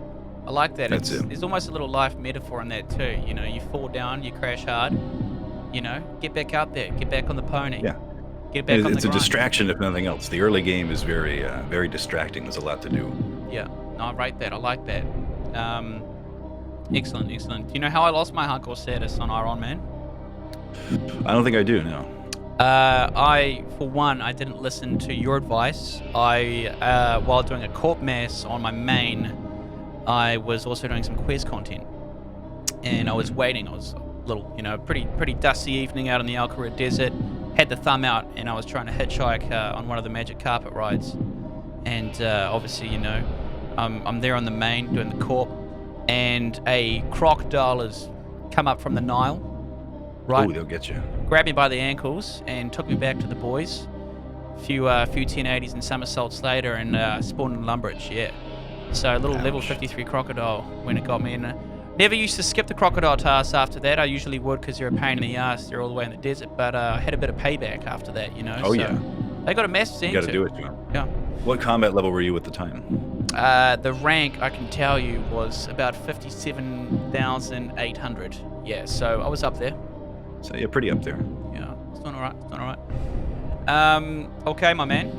I like that. That's it. There's almost a little life metaphor in that too. You fall down, you crash hard. Get back out there, get back on the pony. Yeah. get back on the It's a grind. distraction, if nothing else. The early game is very, very distracting. There's a lot to do. Yeah, no, I rate that. I like that. Excellent, excellent. Do you know how I lost my hardcore status on Iron Man? I don't think I do. No. For one, I didn't listen to your advice. While doing a corp mass on my main, I was also doing some quest content, and I was waiting. I was a little, pretty dusty evening out in the Alcaria Desert. Had the thumb out, and I was trying to hitchhike on one of the magic carpet rides, and obviously, I'm there on the main doing the corp, and a crocodile has come up from the Nile. Right. Oh, they'll get you. Grabbed me by the ankles and took me back to the boys. A few 1080s and somersaults later, and spawned in Lumbridge. Yeah. So a little level 53 crocodile when it got me. And never used to skip the crocodile tasks after that. I usually would because they're a pain in the ass. They're all the way in the desert. But I had a bit of payback after that. Oh, so yeah. They got a massive scene. You got to do it to them. Yeah. What combat level were you at the time? The rank, I can tell you, was about 57,800. Yeah. So I was up there. So you're pretty up there. Yeah, it's doing alright, it's doing alright. Okay, my man.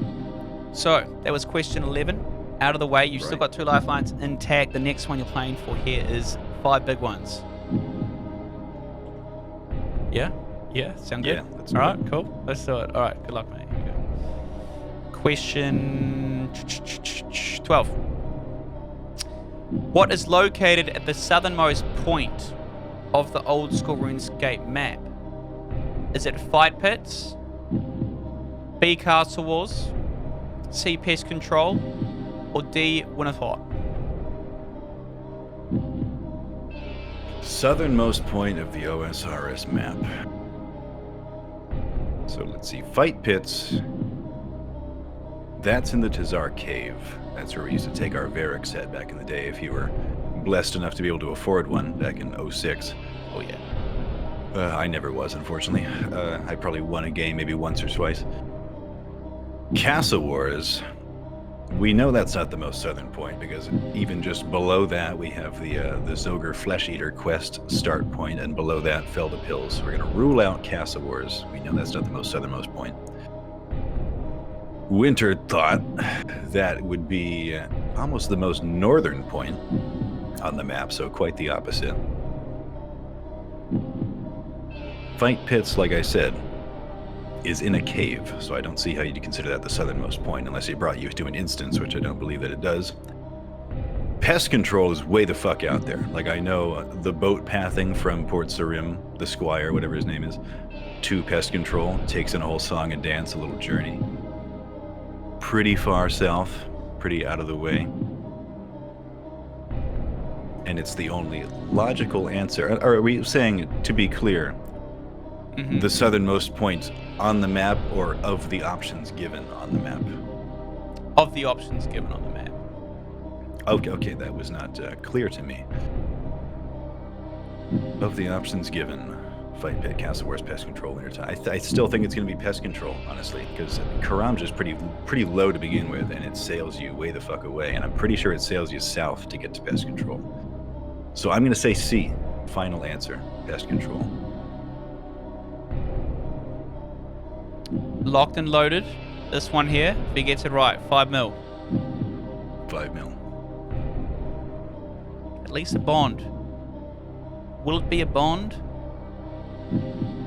So, that was question 11. Out of the way, you've still got 2 lifelines intact. The next one you're playing for here is 5 big ones. Yeah? Yeah, sound good? Yeah, that's alright, cool. Let's do it. Alright, good luck, mate. Here we go. Question 12. What is located at the southernmost point of the old school RuneScape map? Is it fight pits, B castle walls, C pest control, or D Winterthought? Southernmost point of the OSRS map. So let's see. Fight pits. That's in the Tazar Cave. That's where we used to take our Varric set back in the day if you were blessed enough to be able to afford one back in 06. Oh yeah. I never was, unfortunately. I probably won a game maybe once or twice. Castle Wars. We know that's not the most southern point because even just below that we have the Zogre Flesh Eater quest start point, and below that Felda Hills. We're going to rule out Castle Wars. We know that's not the most southernmost point. Winter thought that would be almost the most northern point on the map, so quite the opposite. Fight pits, like I said, is in a cave, so I don't see how you'd consider that the southernmost point unless it brought you to an instance, which I don't believe that it does. Pest control is way the fuck out there. Like, I know the boat pathing from Port Sarim, the Squire, whatever his name is, to pest control takes in a whole song and dance, a little journey. Pretty far south, pretty out of the way. And it's the only logical answer. Or are we saying, to be clear, the southernmost point on the map, or of the options given on the map? Of the options given on the map. Okay, that was not clear to me. Of the options given, fight pit, castle wars, pest control, wintertime. I still think it's going to be pest control, honestly, because Karamja is pretty low to begin with, and it sails you way the fuck away, and I'm pretty sure it sails you south to get to pest control. So I'm going to say C, final answer, pest control. Locked and loaded. This one here, if he gets it right, 5 mil. 5 mil. At least a bond. Will it be a bond?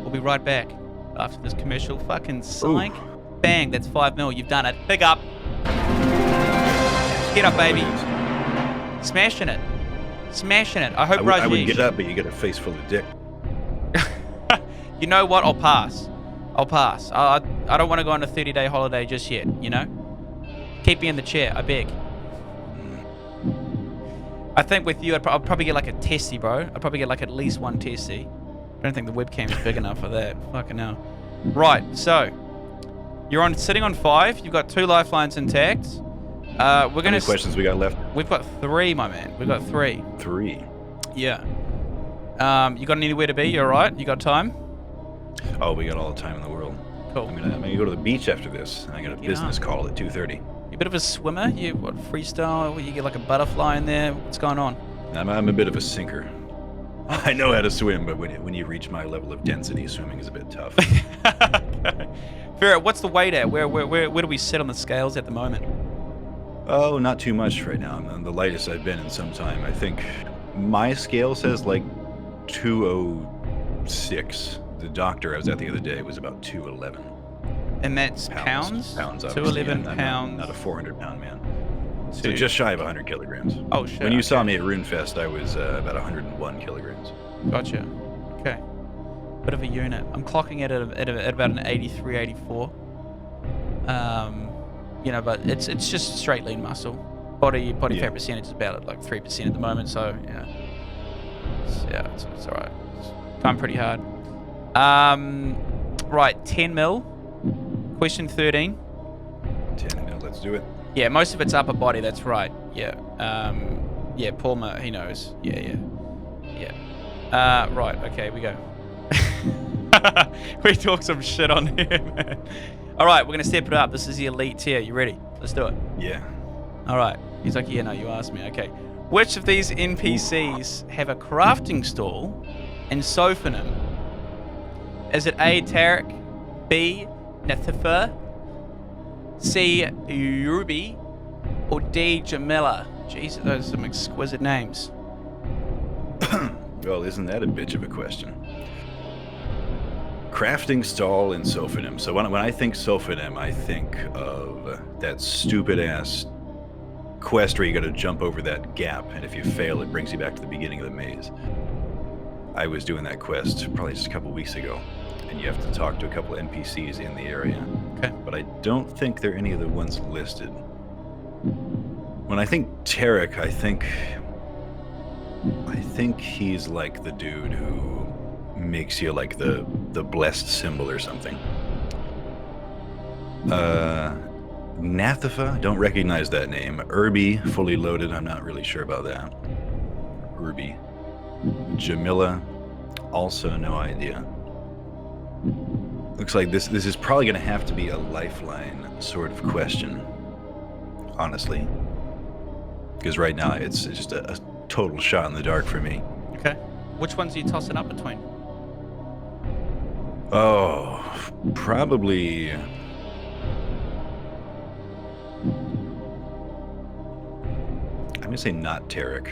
We'll be right back after this commercial. Fucking psych. Ooh. Bang, that's 5 mil. You've done it. Big up. Get up, baby. Smashing it. Smashing it. I hope I would Rajesh. get up, but you get a face full of dick. You know what? I'll pass. I'll pass. I don't want to go on a 30-day holiday just yet, you know? Keep me in the chair, I beg. I think with you, I'll probably get like a testy, bro. I'll probably get like at least one testy. I don't think the webcam is big enough for that. Fucking hell. Right, so you're sitting on 5. You've got 2 lifelines intact. We're How gonna. many questions we got left? We've got 3, my man. We've got 3. 3. Yeah. You got anywhere to be? You alright? You got time? Oh, we got all the time in the world. Cool. I'm gonna go to the beach after this. I got a business call at 2:30. You a bit of a swimmer? You freestyle? You get like a butterfly in there? What's going on? I'm a bit of a sinker. I know how to swim, but when you reach my level of density, swimming is a bit tough. Okay. Vera, what's the weight at? Where do we sit on the scales at the moment? Oh, not too much right now. I'm the lightest I've been in some time. I think my scale says like 206. The doctor I was at the other day was about 211. And that's pounds? Pounds, obviously. 211 pounds. Not a 400-pound man. So Two. just shy of 100 kilograms. Oh, shit. When you saw me at RuneFest, I was about 101 kilograms. Gotcha. Okay. Bit of a unit. I'm clocking it at about an 83, 84. You know, but it's just straight lean muscle. Body fat percentage is about like 3% at the moment, so yeah. It's all right. It's going pretty hard. Right, 10 mil. Question 13. 10 mil, let's do it. Yeah, most of it's upper body, that's right. Yeah. Yeah, Palmer, he knows. Yeah. Right, okay, we go. We talk some shit on here, man. Alright, we're gonna step it up. This is the elite tier. You ready? Let's do it. Yeah. Alright. He's like, yeah, no, you asked me. Okay. Which of these NPCs have a crafting stall and Sophonim? Is it A, Tarek, B, Nathifa, C, Ruby, or D, Jamila? Jesus, those are some exquisite names. Well, isn't that a bitch of a question? Crafting stall and Sophonim. So when I think Sophonim, I think of that stupid-ass quest where you got to jump over that gap, and if you fail, it brings you back to the beginning of the maze. I was doing that quest probably just a couple weeks ago, and you have to talk to a couple of NPCs in the area. Okay. But I don't think they're any of the ones listed. When I think Tarek, I think he's like the dude who makes you like the blessed symbol or something. Nathifa, don't recognize that name. Irby, fully loaded, I'm not really sure about that. Irby. Jamila, also no idea. Looks like this is probably going to have to be a lifeline sort of question, honestly. Because right now it's just a total shot in the dark for me. Okay. Which ones are you tossing up between? Oh, probably... I'm going to say not Tarek.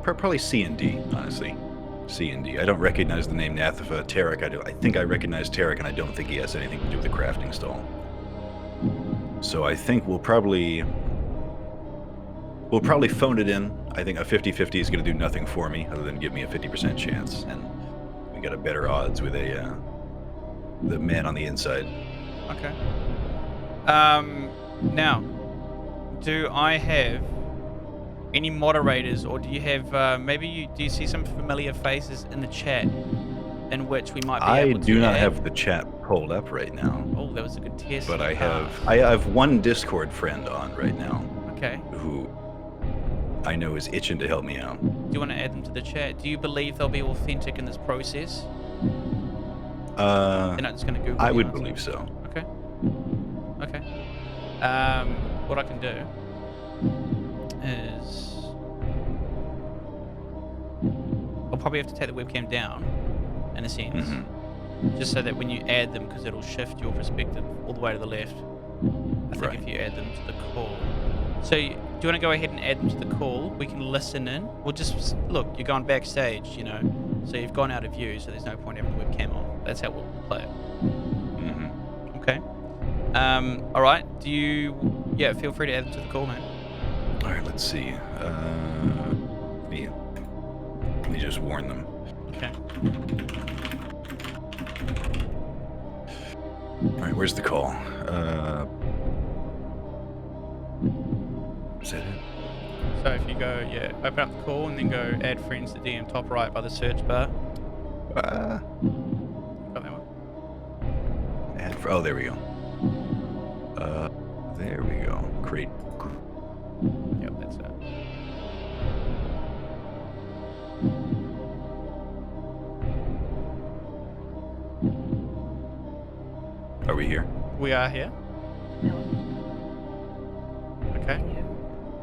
Probably C and D, honestly. C and D. I don't recognize the name Nathifa. Tarek, I do. I think I recognize Tarek, and I don't think he has anything to do with the crafting stall. So I think we'll probably phone it in. I think a 50-50 is going to do nothing for me other than give me a 50% chance, and we got a better odds with the man on the inside. Okay. Now, do I have any moderators, or do you have do you see some familiar faces in the chat in which we might be able to do not have the chat pulled up right now. Oh, that was a good test. But I have one Discord friend on right now. Okay. Who I know is itching to help me out. Do you want to add them to the chat? Do you believe they'll be authentic in this process? They're not just going to Google. I would believe so. Okay. Okay. What I can do is I'll probably have to take the webcam down in a sense, just so that when you add them, because it'll shift your perspective all the way to the left. I think if you add them to the call. So do you want to go ahead and add them to the call? We can listen in. We'll just look. You're going backstage, you know, so you've gone out of view. So there's no point having the webcam on. That's how we'll play it. Okay. All right. Do you? Yeah. Feel free to add them to the call, man. All right. Let's see. Let me just warn them. Okay. All right. Where's the call? Is that it? So if you go, open up the call and then go add friends to DM top right by the search bar. Got that one? Oh, there we go. There we go. Create group. Yep, that's it. Are we here? We are here. Okay.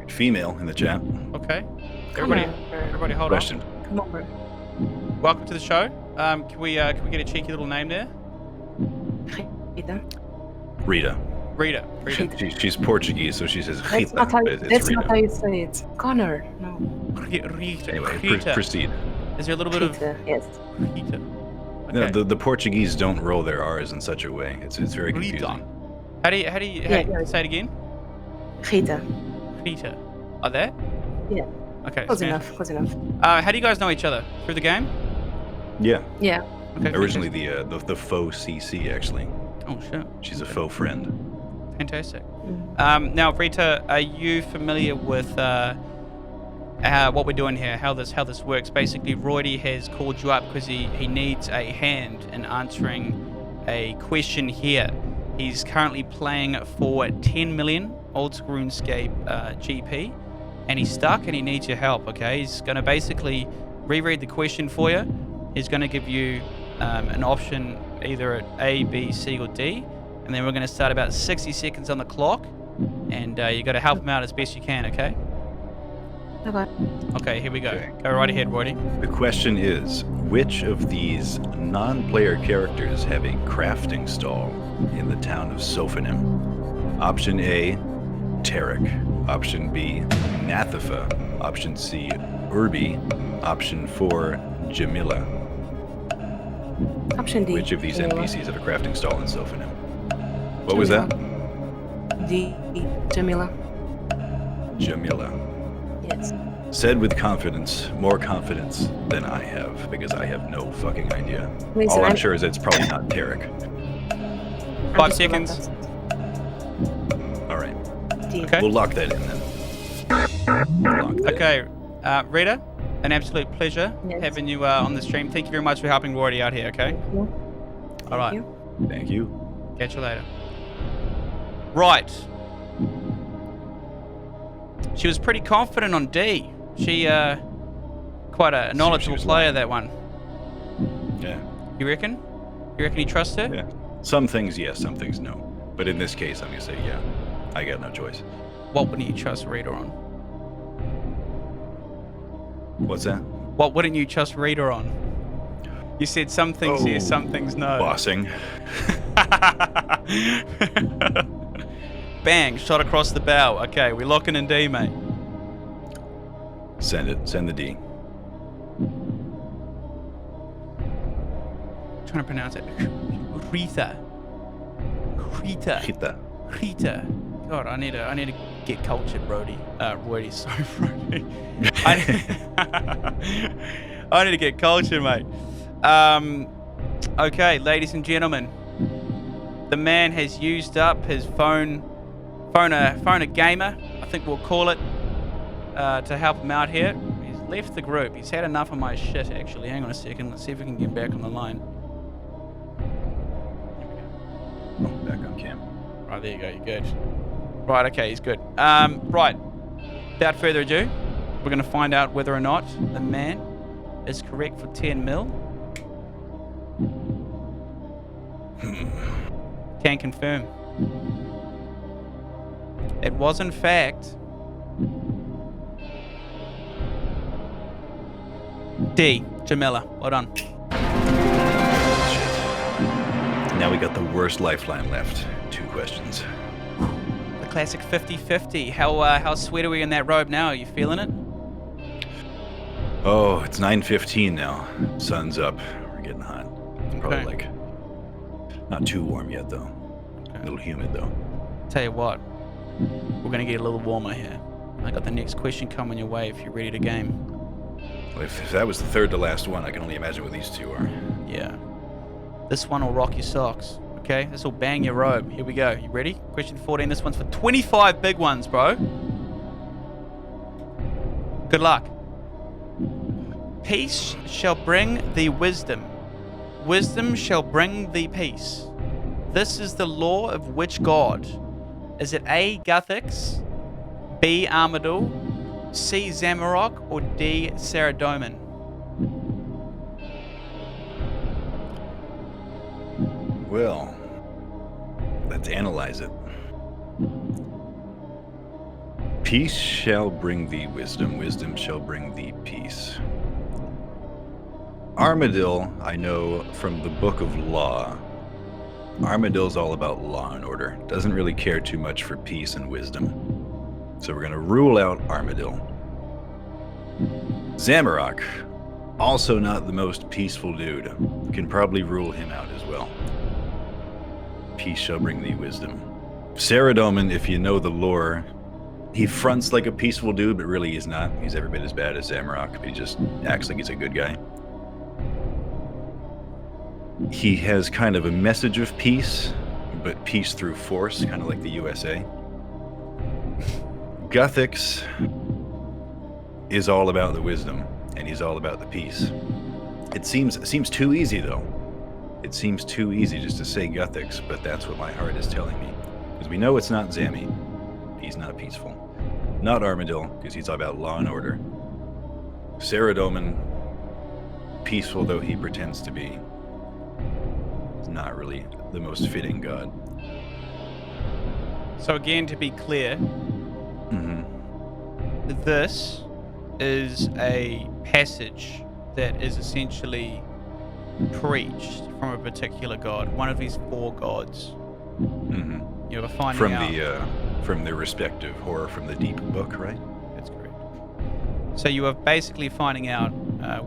Female in the chat. Okay. Come Everybody, hold Question. Come over. on. Welcome to the show. Can we get a cheeky little name there? Rita. Rita. Rita. She's Portuguese, so she says That's Rita. not how, but it's that's Rita. not how you say it. Connor. No. Rita. Anyway, Rita. proceed. Is there a little bit of Rita, yes. Rita? No, Okay. the Portuguese don't roll their R's in such a way. It's very confusing. Rita. How do you say it again? Rita. Rita. Oh, there? Yeah. Okay. Close yeah. enough. Close enough. How do you guys know each other? Through the game? Yeah. Yeah. Okay. Originally the faux CC actually. Oh shit. She's a faux friend. Fantastic. Mm. Now, Rita, are you familiar with what we're doing here? How this works? Basically, Roidie has called you up because he needs a hand in answering a question here. He's currently playing for 10 million old school RuneScape GP, and he's stuck and he needs your help. Okay, he's going to basically reread the question for you. He's going to give you an option either at A, B, C, or D, and then we're going to start about 60 seconds on the clock, and you got to help him out as best you can. Okay. Okay. Okay, here we go. Okay. Go right ahead, Roidie. The question is, which of these non-player characters have a crafting stall in the town of Sophonim? Option A, Tarek. Option B, Nathafa. Option C, Urbi. Option 4, Jamila. Option D. Which of these Jamila. NPCs have a crafting stall in Sophonim? What was that? D. Jamila. Jamila. Yes. Said with confidence, more confidence than I have, because I have no fucking idea. Listen, All I'm sure is that it's probably not Tarek. I'm 5 just seconds. All right, D. Okay. we'll lock that in then. We'll lock that in. Okay, Rita, an absolute pleasure Yes. having you on the stream. Thank you very much for helping Roidie out here. Okay. Thank you. All right. Thank you. Thank you. Catch you later. Right. She was pretty confident on D. She quite a knowledgeable was player, lying. that one. Yeah. You reckon? You reckon you trust her? Yeah. Some things yes, some things no. But in this case, I'm gonna say yeah. I got no choice. What wouldn't you trust Rita on? What's that? What wouldn't you trust Rita on? You said some things yes, Oh, some things no. Bossing. Bang! Shot across the bow. Okay, we're locking in D, mate. Send it. Send the D. Trying to pronounce it. Rita. Rita. Hita. Rita. God, I need to get cultured, Roidie. Roidie, sorry, Roidie. I need to get cultured, mate. Okay, ladies and gentlemen, the man has used up his phone a gamer, I think we'll call it, to help him out here. He's left the group. He's had enough of my shit, actually. Hang on a second. Let's see if we can get back on the line. Oh, back on cam. Right, there you go. You're good. Right, okay, he's good. Right. Without further ado, we're going to find out whether or not the man is correct for 10 mil. Can confirm. It was, in fact, D. Jamila. Well done. Now we got the worst lifeline left. 2 questions. The classic 50-50. How sweet are we in that robe now? Are you feeling it? Oh, it's 9:15 now. Sun's up. We're getting hot. Probably Okay. like not too warm yet though. A little humid though. Tell you what, we're going to get a little warmer here. I got the next question coming your way if you're ready to game. Well, if that was the third to last one, I can only imagine what these two are. Yeah. This one will rock your socks. Okay? This will bang your robe. Here we go. You ready? Question 14. This one's for 25 big ones, bro. Good luck. Peace shall bring thee wisdom. Wisdom shall bring thee peace. This is the law of which god? Is it A. Guthix, B. Armadil, C. Zamarok, or D. Saradomin? Well, let's analyze it. Peace shall bring thee wisdom, wisdom shall bring thee peace. Armadil, I know from the Book of Law. Armadil's all about law and order. Doesn't really care too much for peace and wisdom. So we're going to rule out Armadil. Zamorak, also not the most peaceful dude. Can probably rule him out as well. Peace shall bring thee wisdom. Saradomin, if you know the lore, he fronts like a peaceful dude, but really he's not. He's every bit as bad as Zamorak. He just acts like he's a good guy. He has kind of a message of peace, but peace through force, kind of like the USA. Guthix is all about the wisdom, and he's all about the peace. It seems too easy, though. It seems too easy just to say Guthix, but that's what my heart is telling me. Because we know it's not Zami. He's not peaceful. Not Armadil, because he's all about law and order. Saradomin, peaceful though he pretends to be, is not really the most fitting god. So again, to be clear, this is a passage that is essentially preached from a particular god, one of these four gods. You have a finding out from their respective horror from the deep book, right? That's correct. So you are basically finding out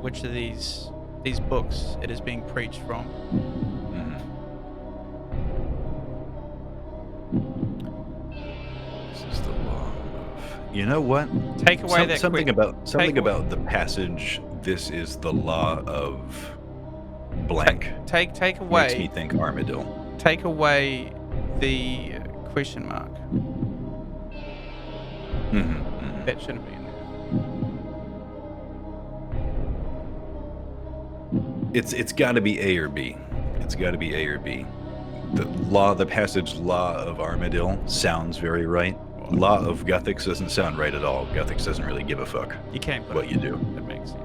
which of these books it is being preached from. This is the law of. You know what? Take away something about the passage. This is the law of blank. Take away. Makes me think Armadil. Take away the question mark. That shouldn't be in there. It's got to be A or B. It's got to be A or B. The passage law of Armadil sounds very right. Law of Guthix doesn't sound right at all. Guthix doesn't really give a fuck. You can't put what you do. That makes sense.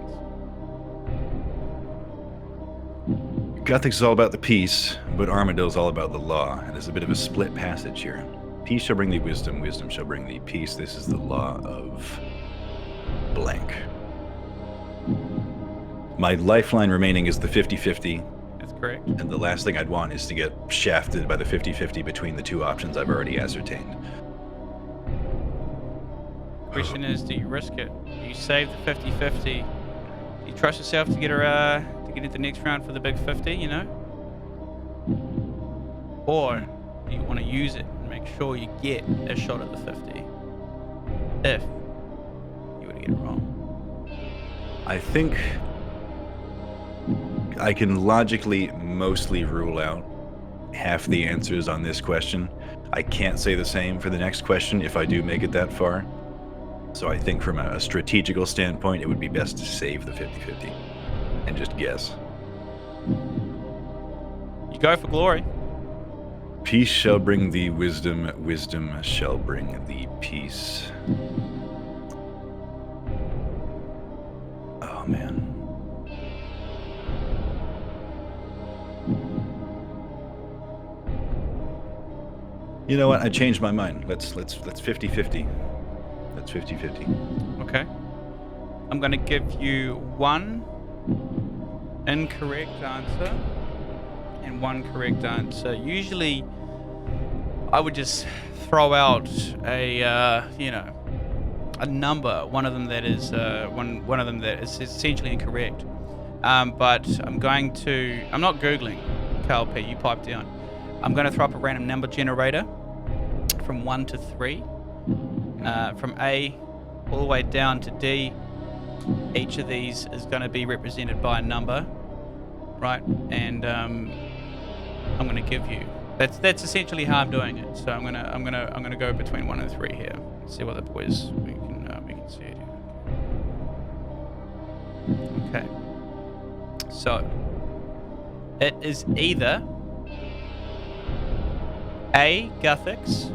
Guthix is all about the peace, but Armadil is all about the law, and there's a bit of a split passage here. Peace shall bring thee wisdom, wisdom shall bring thee peace. This is the law of blank. My lifeline remaining is the 50-50. That's correct. And the last thing I'd want is to get shafted by the 50-50 between the two options I've already ascertained. Question is, do you risk it? Do you save the 50-50? Do you trust yourself to get into the next round for the big 50, you know? Or do you want to use it and make sure you get a shot at the 50 if you were to get it wrong? I think I can logically mostly rule out half the answers on this question. I can't say the same for the next question if I do make it that far. So I think from a strategical standpoint, it would be best to save the 50-50 and just guess. You go for glory. Peace shall bring thee wisdom, wisdom shall bring thee peace. Oh man. You know what? I changed my mind. Let's 50-50. That's 50-50. Okay. I'm going to give you one incorrect answer and one correct answer. Usually, I would just throw out a number. One of them that is one of them that is essentially incorrect. But I'm not Googling. Carl P, you pipe down. I'm going to throw up a random number generator from 1 to 3. From A all the way down to D. Each of these is going to be represented by a number, right? And I'm going to give you. That's essentially how I'm doing it. So I'm gonna go between 1 and 3 here. See what the boys we can see it. Okay. So it is either A, Guthix,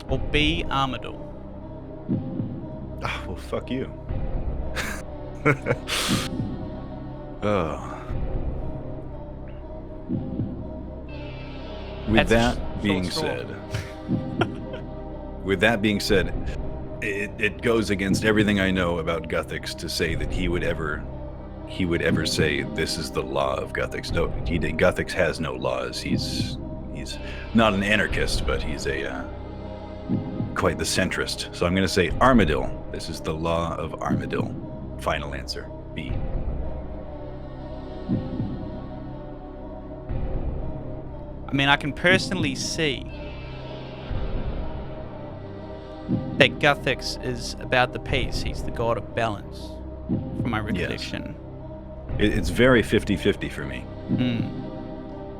or B, Armadil. Oh, well, fuck you. Oh. With That's that being said, with that being said, it goes against everything I know about Guthix to say that he would ever say this is the law of Guthix. No, Guthix has no laws. He's not an anarchist, but he's a quite the centrist. So I'm going to say Armadil. This is the law of Armadil. Final answer, B. I mean, I can personally see that Guthix is about the peace. He's the god of balance, from my recollection. Yes. It's very 50-50 for me.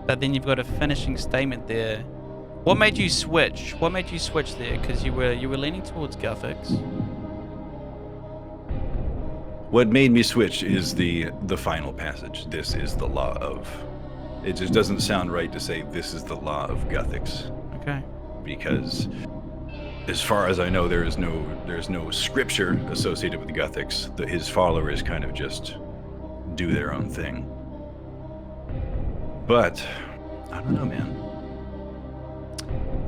But then you've got a finishing statement there. What made you switch? What made you switch there? Because you were leaning towards Guthix. What made me switch is the final passage. This is the law of. It just doesn't sound right to say this is the law of Guthix. Okay. Because, as far as I know, there's no scripture associated with Guthix. His followers kind of just do their own thing. But I don't know, man.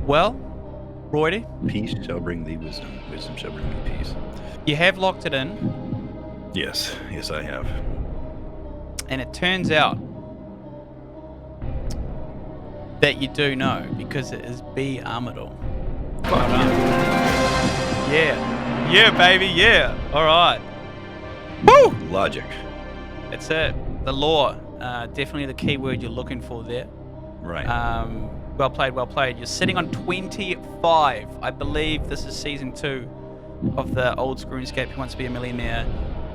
Well, Roidie, peace shall bring thee wisdom. Wisdom shall bring thee peace. You have locked it in. Yes, I have. And it turns out that you do know, because it is B. Armadil. Yeah, baby, yeah. All right. Woo! Logic. That's it. The law. Definitely the key word you're looking for there. Right. Well played, well played. You're sitting on 25. I believe this is season 2 of the old school RuneScape Who Wants to Be a Millionaire.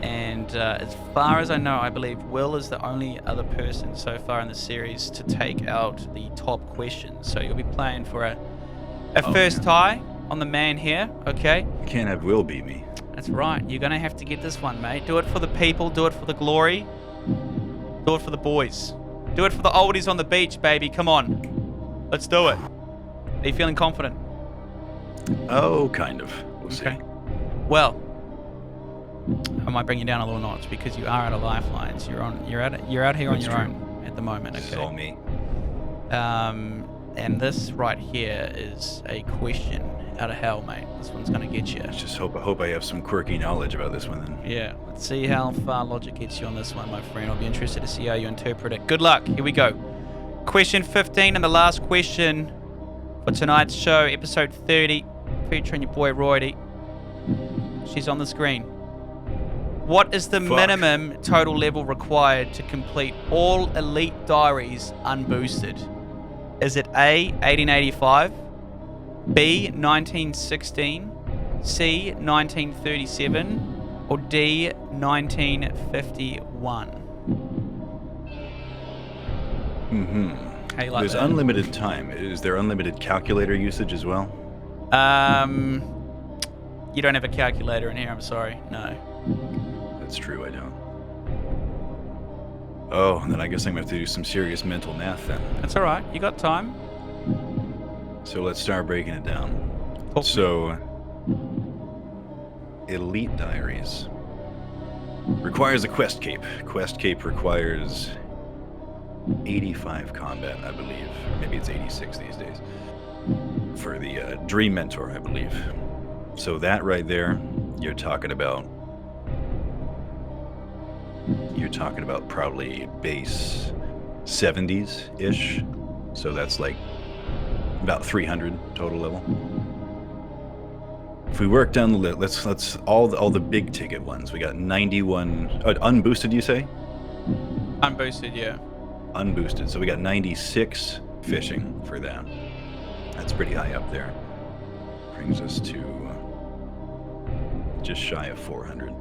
And as far as I know, I believe Will is the only other person so far in the series to take out the top questions. So you'll be playing for a first tie on the man here, okay? You can't have Will beat me. That's right. You're going to have to get this one, mate. Do it for the people. Do it for the glory. Do it for the boys. Do it for the oldies on the beach, baby. Come on. Let's do it. Are you feeling confident? Oh, kind of. We'll see. Okay. Well, I might bring you down a little notch because you are out of lifelines. You're out here on your own at the moment. Okay. It's all me. And this right here is a question out of hell, mate. This one's gonna get you. Just hope I have some quirky knowledge about this one then. Yeah. Let's see how far logic gets you on this one, my friend. I'll be interested to see how you interpret it. Good luck. Here we go. Question 15 and the last question for tonight's show, episode 30, featuring your boy Roidie. She's on the screen. What is the minimum total level required to complete all elite diaries unboosted? Is it A, 1885, B, 1916, C, 1937, or D, 1951? How you like There's that? unlimited time. Is there unlimited calculator usage as well? You don't have a calculator in here, I'm sorry. No. That's true, I don't. Oh, then I guess I'm going to have to do some serious mental math then. That's alright, you got time. So let's start breaking it down. Talk to me. So, elite diaries requires a quest cape. Quest cape requires 85 combat, I believe. Maybe it's 86 these days. For the Dream Mentor, I believe. So that right there, you're talking about probably base 70s-ish. So that's like about 300 total level. If we work down the list, let's all the big ticket ones. We got 91 unboosted, you say? Unboosted, yeah. Unboosted. So we got 96 fishing for that. That's pretty high up there. Brings us to just shy of 400.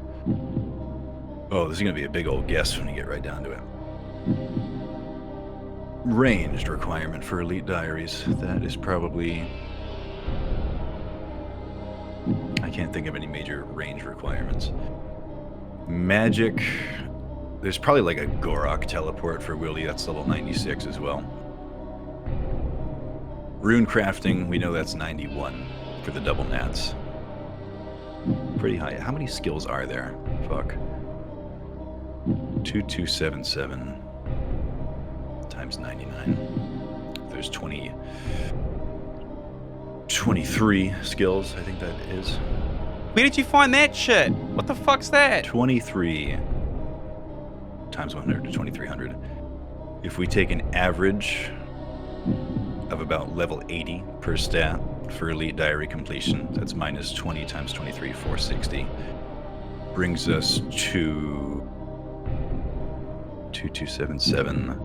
Oh, this is going to be a big old guess when you get right down to it. Ranged requirement for elite diaries. That is probably... I can't think of any major range requirements. Magic... There's probably like a Gorok teleport for Willie. That's level 96 as well. Rune crafting, we know that's 91 for the double nats. Pretty high. How many skills are there? Fuck. 2277 times 99. There's 20 23 skills, I think that is. Where did you find that shit? What the fuck's that? 23 times 100 to 2300. If we take an average of about level 80 per stat for Elite Diary completion, that's minus 20 times 23, 460. Brings us to 2277.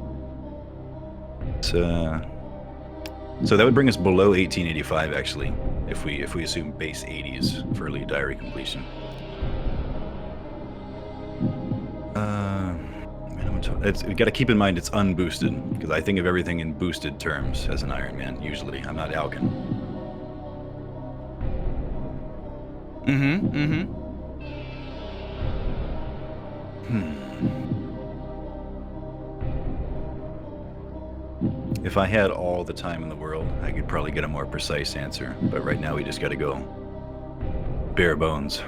So that would bring us below 1885 actually, if we assume base 80s for Elite Diary completion. We got to keep in mind it's unboosted, because I think of everything in boosted terms as an Iron Man. Usually, I'm not Alkin. If I had all the time in the world, I could probably get a more precise answer. But right now, we just got to go bare bones.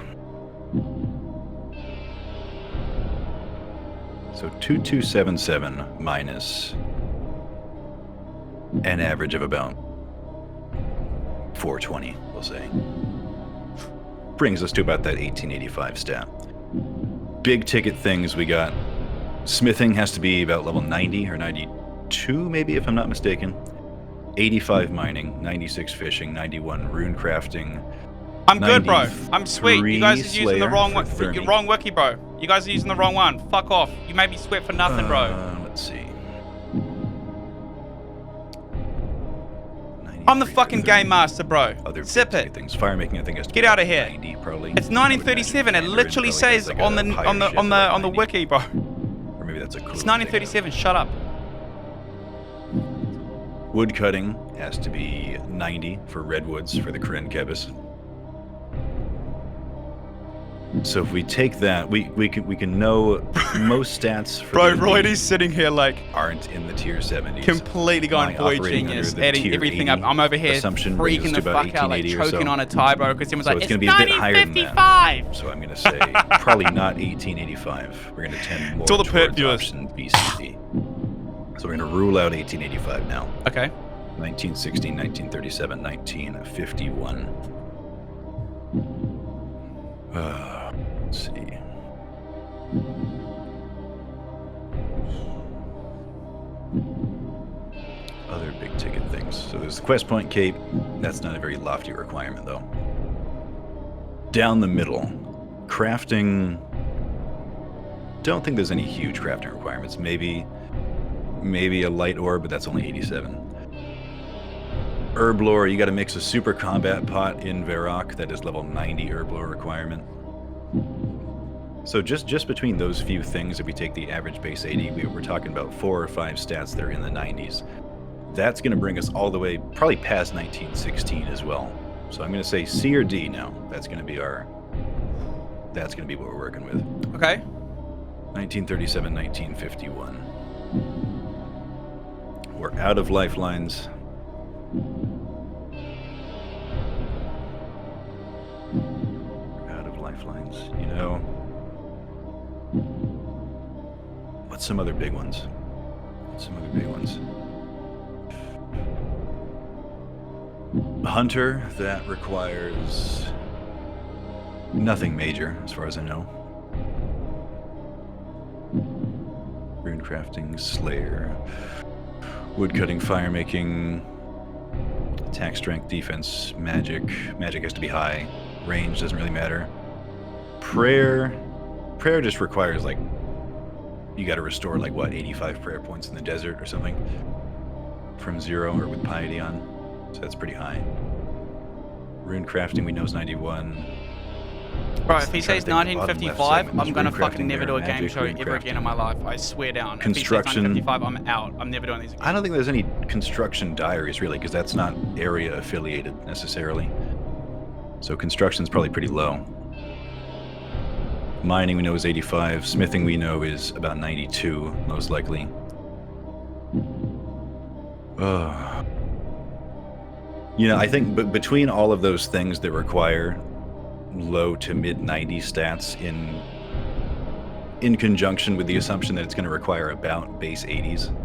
So 2277 minus an average of about 420, we'll say. Brings us to about that 1885 stat. Big ticket things we got. Smithing has to be about level 90 or 92, maybe, if I'm not mistaken. 85 mining, 96 fishing, 91 rune crafting. I'm good, bro. I'm sweet. You guys are using the wrong one. Thermi. Wrong wiki, bro. You guys are using the wrong one. Fuck off. You made me sweat for nothing, bro. Let's see. I'm the fucking game master, bro. Other Sip it. things. Fire making, I think, has to Get be out of here. 90, probably. It's 1937. It literally says on the wiki, bro. Or maybe that's a cool It's 1937. Shut up. Wood cutting has to be 90 for redwoods for the Karen Kebis. So if we take that, we can know most stats for Bro, Roidie's sitting here like aren't in the tier 70s. completely going boy operating genius, under the adding tier everything 80 up. I'm over here assumption brings us freaking to the about fuck out, like 1880 or so. choking on a tie, bro, because someone's So like, it's it's gonna be a bit higher than that. 1955. So I'm going to say probably not 1885. We're going to tend more It's all the perp towards viewers. option BCD. So we're going to rule out 1885 now. Okay. 1916, 1937, 1951. Let's see. Other big ticket things. So there's the Quest Point Cape. That's not a very lofty requirement, though. Down the middle, crafting. Don't think there's any huge crafting requirements. Maybe a light orb, but that's only 87. Herb lore, you got to mix a super combat pot in Varrock. That is level 90 herb lore requirement. So just between those few things, if we take the average base 80, we're talking about 4 or 5 stats that are in the 90s. That's going to bring us all the way, probably past 1916 as well. So I'm going to say C or D now. That's going to be what we're working with. Okay. 1937, 1951. We're out of lifelines. Out of lifelines, you know. What's some other big ones? Hunter, that requires nothing major, as far as I know. Rune crafting, Slayer, woodcutting, fire making, attack, strength, defense, magic. Magic has to be high. Range doesn't really matter. Prayer just requires, like, you got to restore, like, what, 85 prayer points in the desert or something from 0 or with piety on. So that's pretty high. Rune crafting we know is 91. Bro, if he says 1955, I'm gonna fucking never do a game magic, show rune ever again in my life. I swear down. Construction. If he says 1955, I'm out. I'm never doing these again. I don't think there's any construction diaries really, because that's not area affiliated necessarily. So construction's probably pretty low. Mining we know is 85. Smithing we know is about 92, most likely. You know, I think between all of those things that require low to mid 90 stats in conjunction with the assumption that it's going to require about base 80s,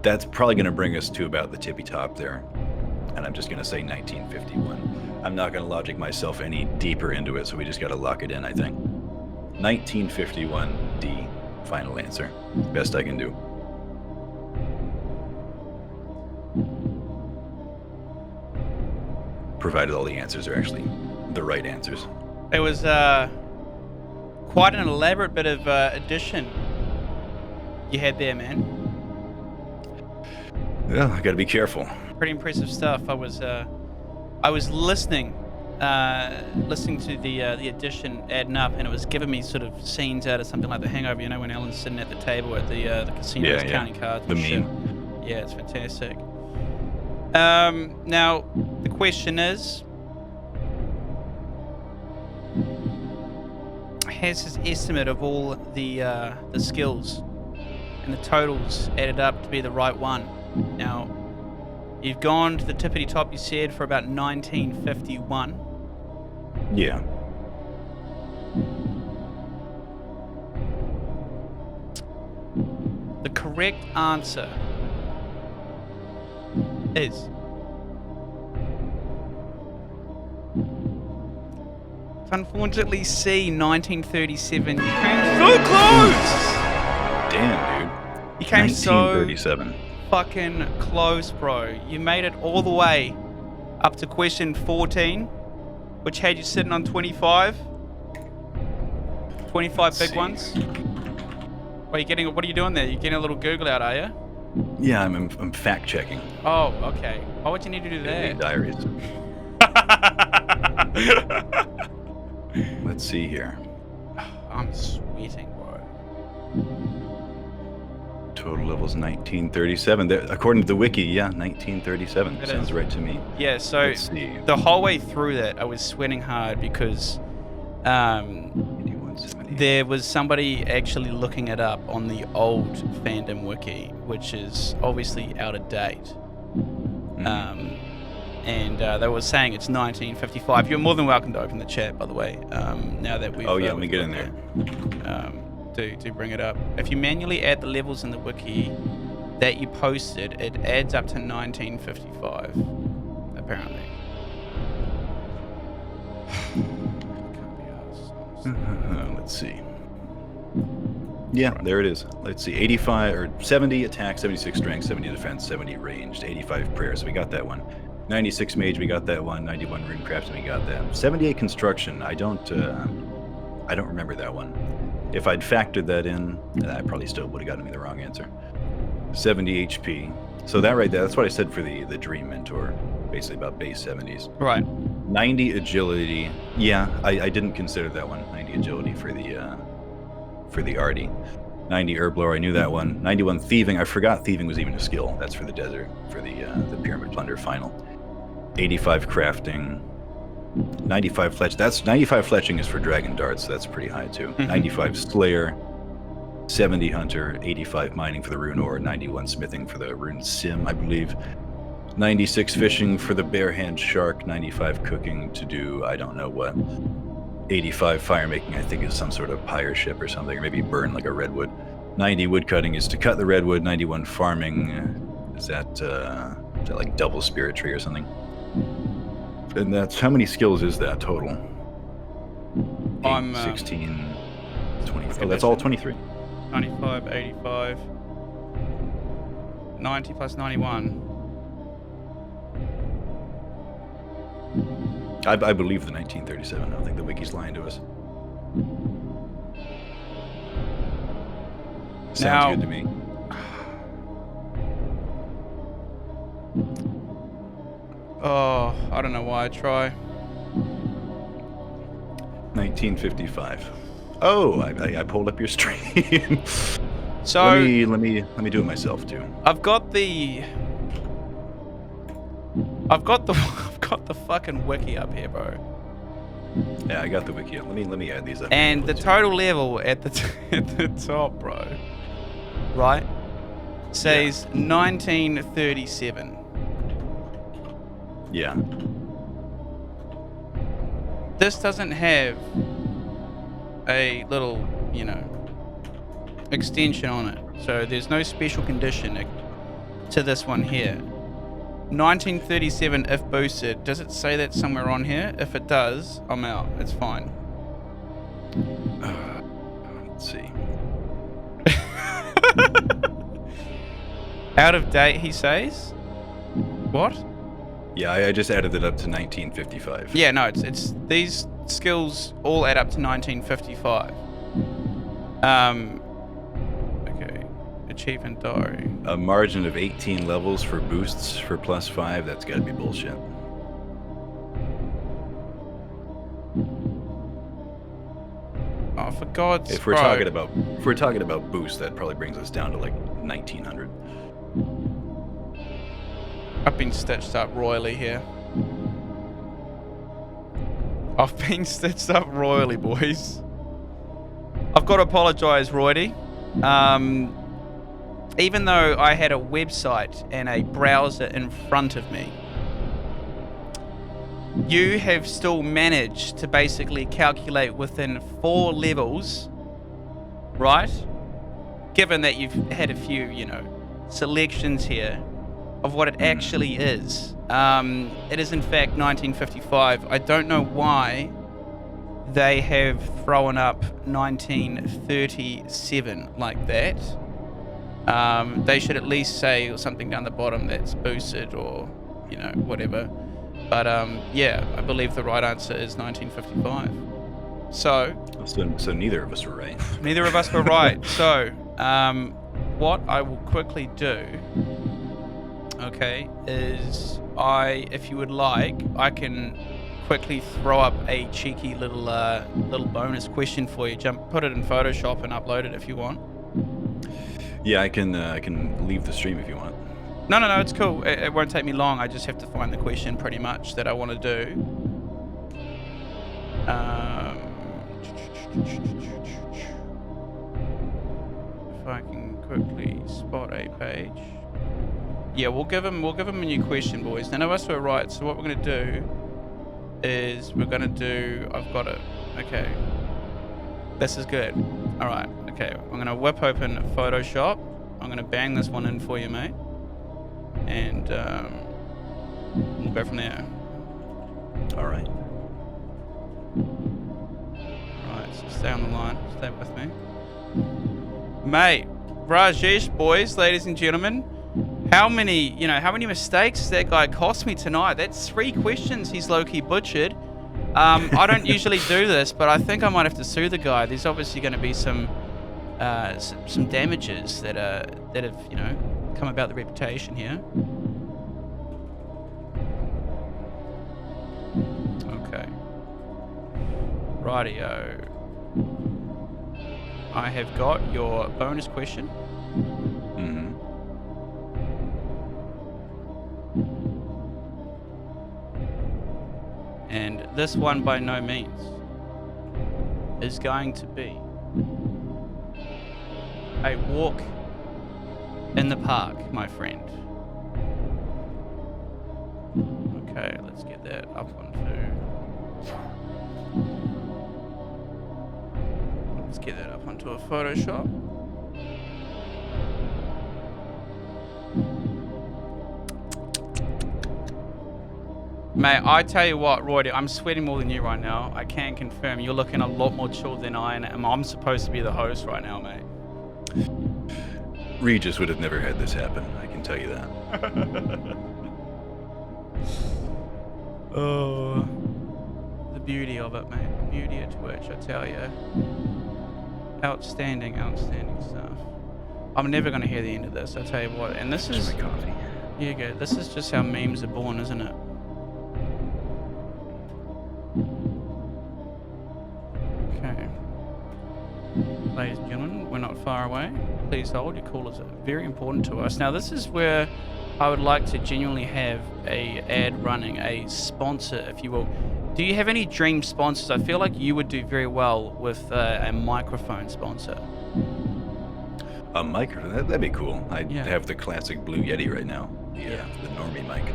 that's probably going to bring us to about the tippy top there. and I'm just going to say 1951. I'm not going to logic myself any deeper into it, so we just got to lock it in, I think. 1951 D, final answer. Best I can do. Provided all the answers are actually the right answers. It was quite an elaborate bit of addition you had there, man. Yeah, I got to be careful. Pretty impressive stuff. I was listening to the addition adding up, and it was giving me sort of scenes out of something like The Hangover. You know, when Alan's sitting at the table at the casino, Yeah, counting cards. The and shit. meme. Yeah, it's fantastic. Now the question is, has his estimate of all the skills and the totals added up to be the right one? Now, you've gone to the tippity top, you said, for about 1951. Yeah. The correct answer is unfortunately C, 1937. You came so close! Damn, dude. You came so 1937. fucking close, bro. You made it all the way up to question 14, which had you sitting on 25. 25 big ones. What are you doing there? You getting a little Google out, are you? Yeah, I'm fact checking. Oh, okay. Why would you need to do that? Diaries. Let's see here. I'm sweating, bro. Total levels 1937. According to the wiki, yeah, 1937. It Sounds is. right to me. Yeah, so Let's see. the whole way through that, I was sweating hard because 8170. there was somebody actually looking it up on the old fandom wiki, which is obviously out of date. And they were saying it's 1955. You're more than welcome to open the chat, by the way. Now that we've Oh yeah, let me we've get in got there. Do bring it up. If you manually add the levels in the wiki that you posted, it adds up to 1955, apparently. Let's see. Yeah, there it is. Let's see. 85 or 70 attack, 76 strength, 70 defense, 70 ranged, 85 prayer. So we got that one. 96 mage, we got that one. 91 runecraft, and we got that. 78 construction. I don't remember that one. If I'd factored that in, I probably still would have gotten me the wrong answer. 70 HP. So that right there, that's what I said for the Dream Mentor. Basically about base 70s. Right. 90 agility. Yeah, I didn't consider that one. 90 agility for the Artie. 90 Herblower, I knew that one. 91 thieving. I forgot thieving was even a skill. That's for the desert, for the pyramid plunder final. 85 crafting. 95 fletch. That's 95 fletching is for dragon darts. So that's pretty high too. 95 slayer. 70 hunter. 85 mining for the rune ore. 91 smithing for the rune sim, I believe. 96 fishing for the bare hand shark. 95 cooking to do I don't know what. 85 fire making, I think, is some sort of pyre ship or something, or maybe burn like a redwood. 90 wood cutting is to cut the redwood. 91 farming, is that like double spirit tree or something? And that's, how many skills is that total? 8, 16, 20. Oh, that's all 23. 95, 85, 90 plus 91. I believe the 1937. I don't think the wiki's lying to us. Sounds good to me. Oh, I don't know why I try. 1955. Oh, I pulled up your stream. So let me do it myself too. I've got the fucking wiki up here, bro. Yeah, I got the wiki up. Let me add these up. And the total level at the top, bro, right, says 1937. Yeah. This doesn't have a little, extension on it. So there's no special condition to this one here. 1937 if boosted. Does it say that somewhere on here? If it does, I'm out. It's fine. Let's see. Out of date, he says. What? Yeah, I just added it up to 1955. Yeah, no, it's these skills all add up to 1955. Okay. Achievement diary. A margin of 18 levels for boosts for +5. That's got to be bullshit. Oh, for God's sake! If we're talking about boosts, that probably brings us down to like 1900. I've been stitched up royally here. I've been stitched up royally, boys. I've got to apologise, Roidie. Even though I had a website and a browser in front of me, you have still managed to basically calculate within 4 levels, right? Given that you've had a few, selections here of what it actually is. It is in fact 1955. I don't know why they have thrown up 1937 like that. They should at least say something down the bottom that's boosted or, whatever. But yeah, I believe the right answer is 1955. So neither of us were right. Neither of us were right. So what I will quickly do, okay, is if you would like, I can quickly throw up a cheeky little bonus question for you. Put it in Photoshop and upload it if you want. Yeah, I can leave the stream if you want. No, it's cool. It won't take me long. I just have to find the question pretty much that I want to do. If I can quickly spot a page. Yeah, we'll give him a new question, boys. None of us were right, so what we're gonna do is I've got it. Okay. This is good. Alright, okay. I'm gonna whip open Photoshop. I'm gonna bang this one in for you, mate. And we'll go from there. Alright. Alright, so stay on the line. Stay with me. Mate, Rajesh, boys, ladies and gentlemen. How many mistakes has that guy cost me tonight? That's 3 questions he's low-key butchered. I don't usually do this, but I think I might have to sue the guy. There's obviously going to be some damages that have come about the reputation here. Okay. Rightio. I have got your bonus question. Mm-hmm. And this one, by no means, is going to be a walk in the park, my friend. Okay, let's get that up onto... Let's get that up onto a Photoshop. Mate, I tell you what, Roidie, I'm sweating more than you right now. I can confirm you're looking a lot more chilled than I am. I'm supposed to be the host right now, mate. Regis would have never had this happen, I can tell you that. Oh, the beauty of it, mate. The beauty of Twitch, I tell you. Outstanding stuff. I'm never going to hear the end of this, I tell you what. And this is... my coffee. Yeah, good. This is just how memes are born, isn't it? Okay. Ladies and gentlemen, we're not far away. Please hold. Your call is very important to us. Now, this is where I would like to genuinely have a ad running, a sponsor, if you will. Do you have any dream sponsors? I feel like you would do very well with a microphone sponsor. A microphone? That'd be cool. I Yeah. have the classic Blue Yeti right now. The normie mic.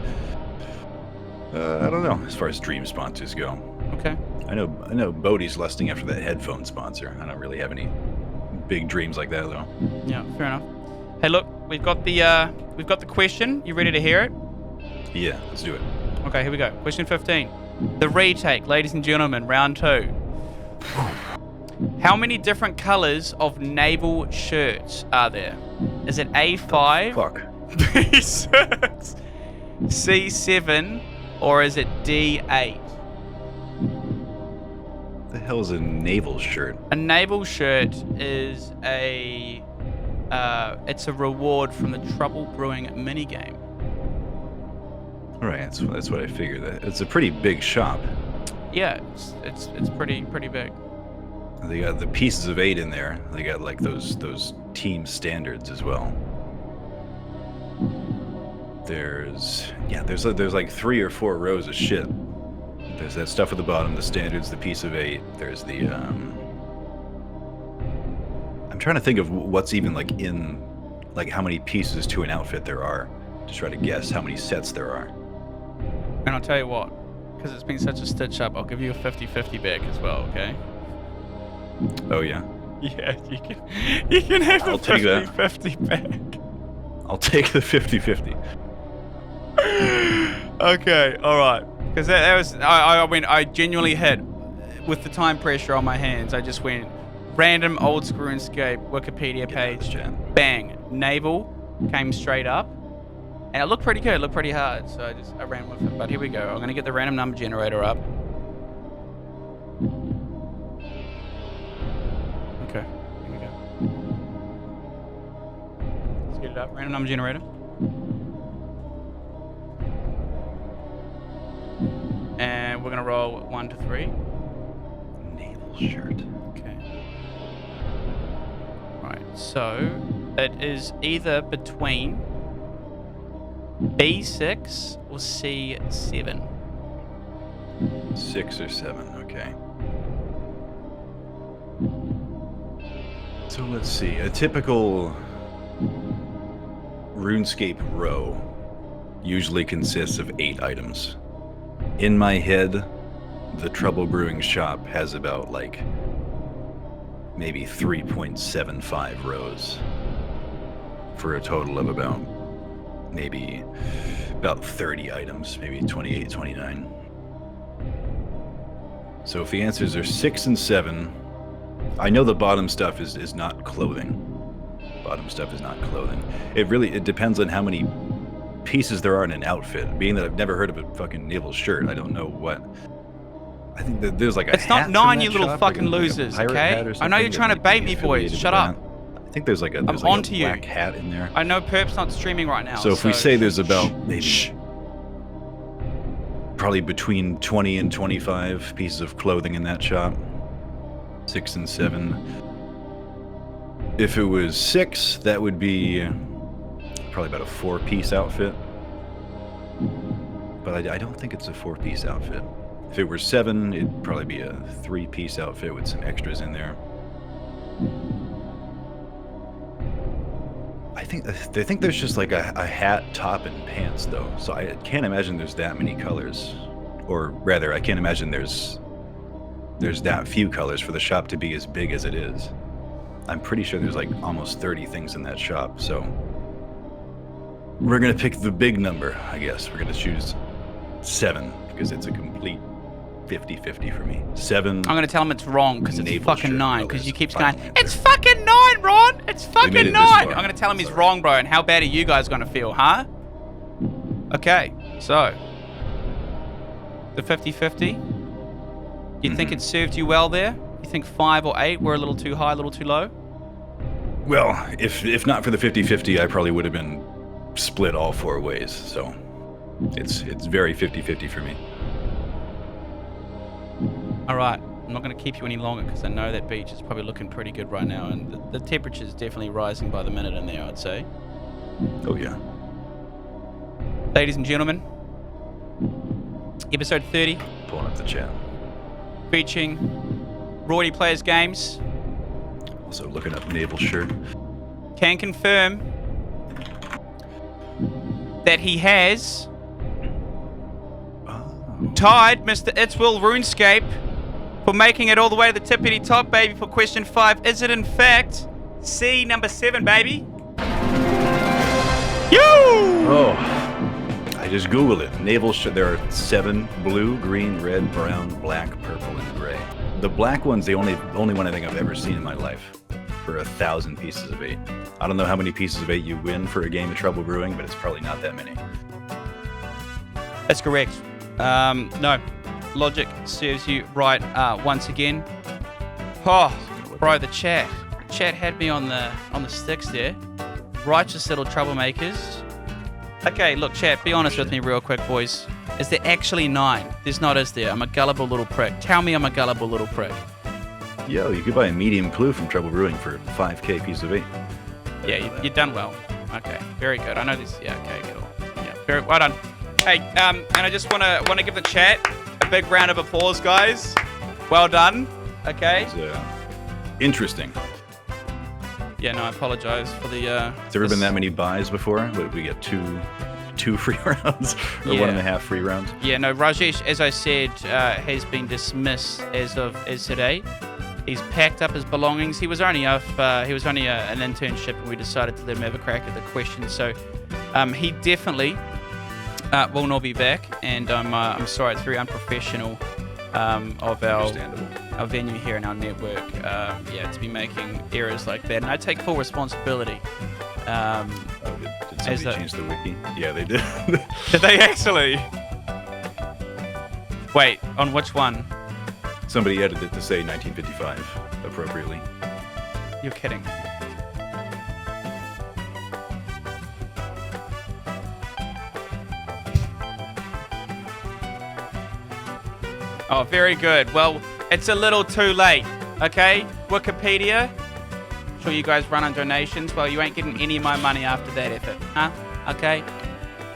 I don't know as far as dream sponsors go. Okay. I know Bodie's lusting after that headphone sponsor. I don't really have any big dreams like that though. Yeah, fair enough. Hey, look, we've got the question. You ready to hear it? Yeah, let's do it. Okay, here we go. Question 15. The retake, ladies and gentlemen, round 2. How many different colors of naval shirts are there? Is it A5, Fuck. B6, C7, or is it D8? What the hell is a naval shirt? A naval shirt is it's a reward from the Trouble Brewing minigame. Right, that's what I figured. It's a pretty big shop. Yeah, it's pretty big. They got the pieces of 8 in there. They got like those team standards as well. There's like 3 or 4 rows of shit. There's that stuff at the bottom, the standards, the piece of 8. There's the I'm trying to think of what's even like in, like how many pieces to an outfit there are, to try to guess how many sets there are. And I'll tell you what, because it's been such a stitch up, I'll give you a 50-50 back as well, okay? Oh yeah. Yeah, you can have I'll a take that. 50-50 back. I'll take the 50-50. Okay, all right. Because that was I genuinely hit with the time pressure on my hands. I just went random old school RuneScape Wikipedia page, bang, naval came straight up, and it looked pretty good. It looked pretty hard, so I ran with it. But here we go. I'm gonna get the random number generator up. Okay, here we go. Let's get it up. Random number generator. And we're gonna roll 1 to 3. Naval shirt. Okay. Right, so it is either between B6 or C7. 6 or 7, okay. So let's see. A typical RuneScape row usually consists of 8 items. In my head, the Trouble Brewing shop has about like maybe 3.75 rows for a total of about 30 items, maybe 28, 29. So if the answers are 6 and 7, I know the bottom stuff is not clothing. Bottom stuff is not clothing. It depends on how many pieces there are in an outfit. Being that I've never heard of a fucking naval shirt, I don't know what. I think that there's like a It's hat not 9, from you that little shop, fucking like a losers, pirate okay? hat or I know something you're that trying to might bait be me, boys. affiliated Shut with up. that. I think there's like a onto you. black hat in there. I know Perp's not streaming right now. So if we say there's about maybe Shh. probably between 20 and 25 pieces of clothing in that shop, 6 and 7. If it was 6, that would be probably about a 4-piece outfit. But I don't think it's a 4-piece outfit. If it were 7, it'd probably be a 3-piece outfit with some extras in there. I think there's just like a hat, top, and pants though. So I can't imagine there's that many colors, or rather, I can't imagine there's that few colors for the shop to be as big as it is. I'm pretty sure there's like almost 30 things in that shop. So we're gonna pick the big number, I guess. We're gonna choose 7 because it's a complete 50-50 for me. 7. I'm gonna tell him it's wrong because it's Naval fucking shirt 9. Because colors. you keep Final going, answer. it's fucking 9, Ron. It's fucking made it 9. this I'm far. gonna tell him he's Sorry. wrong, bro. And how bad are you guys gonna feel, huh? Okay, so the 50-50. You think it served you well there? You think 5 or 8 were a little too high, a little too low? Well, if not for the 50-50, I probably would have been split all 4 ways. So it's very 50-50 for me. All right, I'm not going to keep you any longer because I know that beach is probably looking pretty good right now, and the temperature is definitely rising by the minute in there, I'd say. Oh yeah. Ladies and gentlemen, episode 30, Pulling up the chat. featuring Roidie Players Games, Also looking up naval shirt. can confirm that he has tied Mr. Itzwill RuneScape for making it all the way to the tippity top, baby, for question 5. Is it in fact C number 7, baby? You! Oh, I just Googled it. There are 7: blue, green, red, brown, black, purple, and gray. The black one's the only one I think I've ever seen in my life for 1,000 pieces of 8. I don't know how many pieces of 8 you win for a game of Trouble Brewing, but it's probably not that many. That's correct. No, logic serves you right once again. Oh, bro, the chat had me on the sticks there. Righteous little troublemakers. Okay, look, chat, be honest with me real quick, boys. Is there actually 9? There's not, is there? I'm a gullible little prick. Tell me I'm a gullible little prick. Yo, you could buy a medium clue from Trouble Brewing for 5k piece of 8. Yeah, you've done well. Okay, very good. I know this. Yeah, okay, cool. Yeah, very well done. Hey, and I just want to give the chat a big round of applause, guys. Well done. Okay. It's interesting. Yeah, no, I apologize for the. Has there ever been that many buys before? What did we get? Two free rounds or 1.5 free rounds? Yeah, no, Rajesh, as I said, has been dismissed as today. He's packed up his belongings. He was only an internship, and we decided to let him have a crack at the question. So he definitely will not be back, and I'm sorry, it's very unprofessional of our venue here in our network. To be making errors like that, and I take full responsibility. Did somebody change the wiki? Yeah, they did. Did they actually? Wait, on which one? Somebody edited it to say 1955 appropriately. You're kidding. Oh, very good. Well, it's a little too late, okay? Wikipedia, sure you guys run on donations. Well, you ain't getting any of my money after that effort, huh? Okay?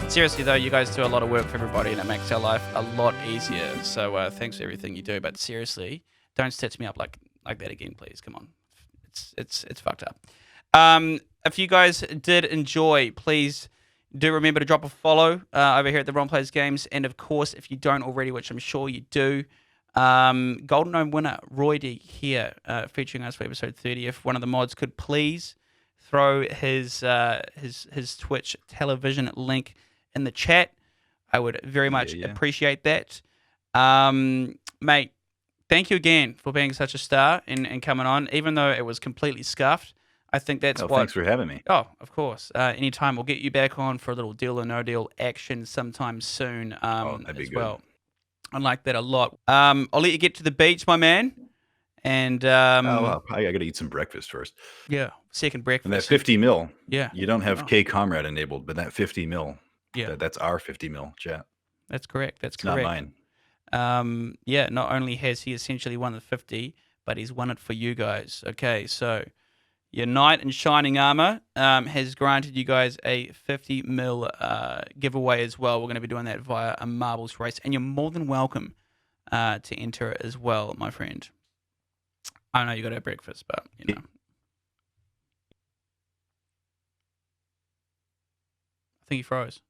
Seriously, though, you guys do a lot of work for everybody, and it makes our life a lot easier. So thanks for everything you do. But seriously, don't stitch me up like that again, please. Come on. It's fucked up. If you guys did enjoy, please do remember to drop a follow over here at the Wrong Players Games. And, of course, if you don't already, which I'm sure you do, Golden Gnome winner Roidie here featuring us for episode 30. If one of the mods could please throw his Twitch television link in the chat, I would very much appreciate that. Mate, thank you again for being such a star and coming on, even though it was completely scuffed. I think that's thanks for having me. Oh, of course. Anytime. We'll get you back on for a little Deal or No Deal action sometime soon that'd be as good. well. I like that a lot. I'll let you get to the beach, my man. And I got to eat some breakfast first. Yeah, second breakfast. And that 50 mil. Yeah. You don't have K Comrade enabled, but that 50 mil. Yeah. That's our 50 mil, chat. That's correct. That's It's correct. not mine. Not only has he essentially won the 50, but he's won it for you guys. Okay, so your knight in shining armor has granted you guys a 50 mil giveaway as well. We're going to be doing that via a marbles race, and you're more than welcome to enter as well, my friend. I know you got to have breakfast, but you know. I think he froze.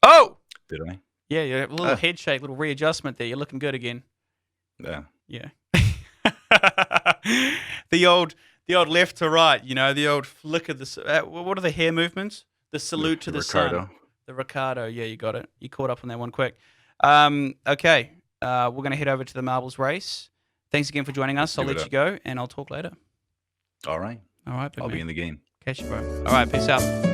Oh! Did I? Yeah, you have a little head shake, little readjustment there. You're looking good again. Yeah. Yeah. the old left to right, the old flick of the. What are the hair movements? The salute to the Ricardo. sun. The Ricardo. Yeah, you got it. You caught up on that one quick. Okay. We're gonna head over to the marbles race. Thanks again for joining us. I'll let you go, and I'll talk later. All right. All right. I'll be in the game. Catch you, bro. All right. Peace out.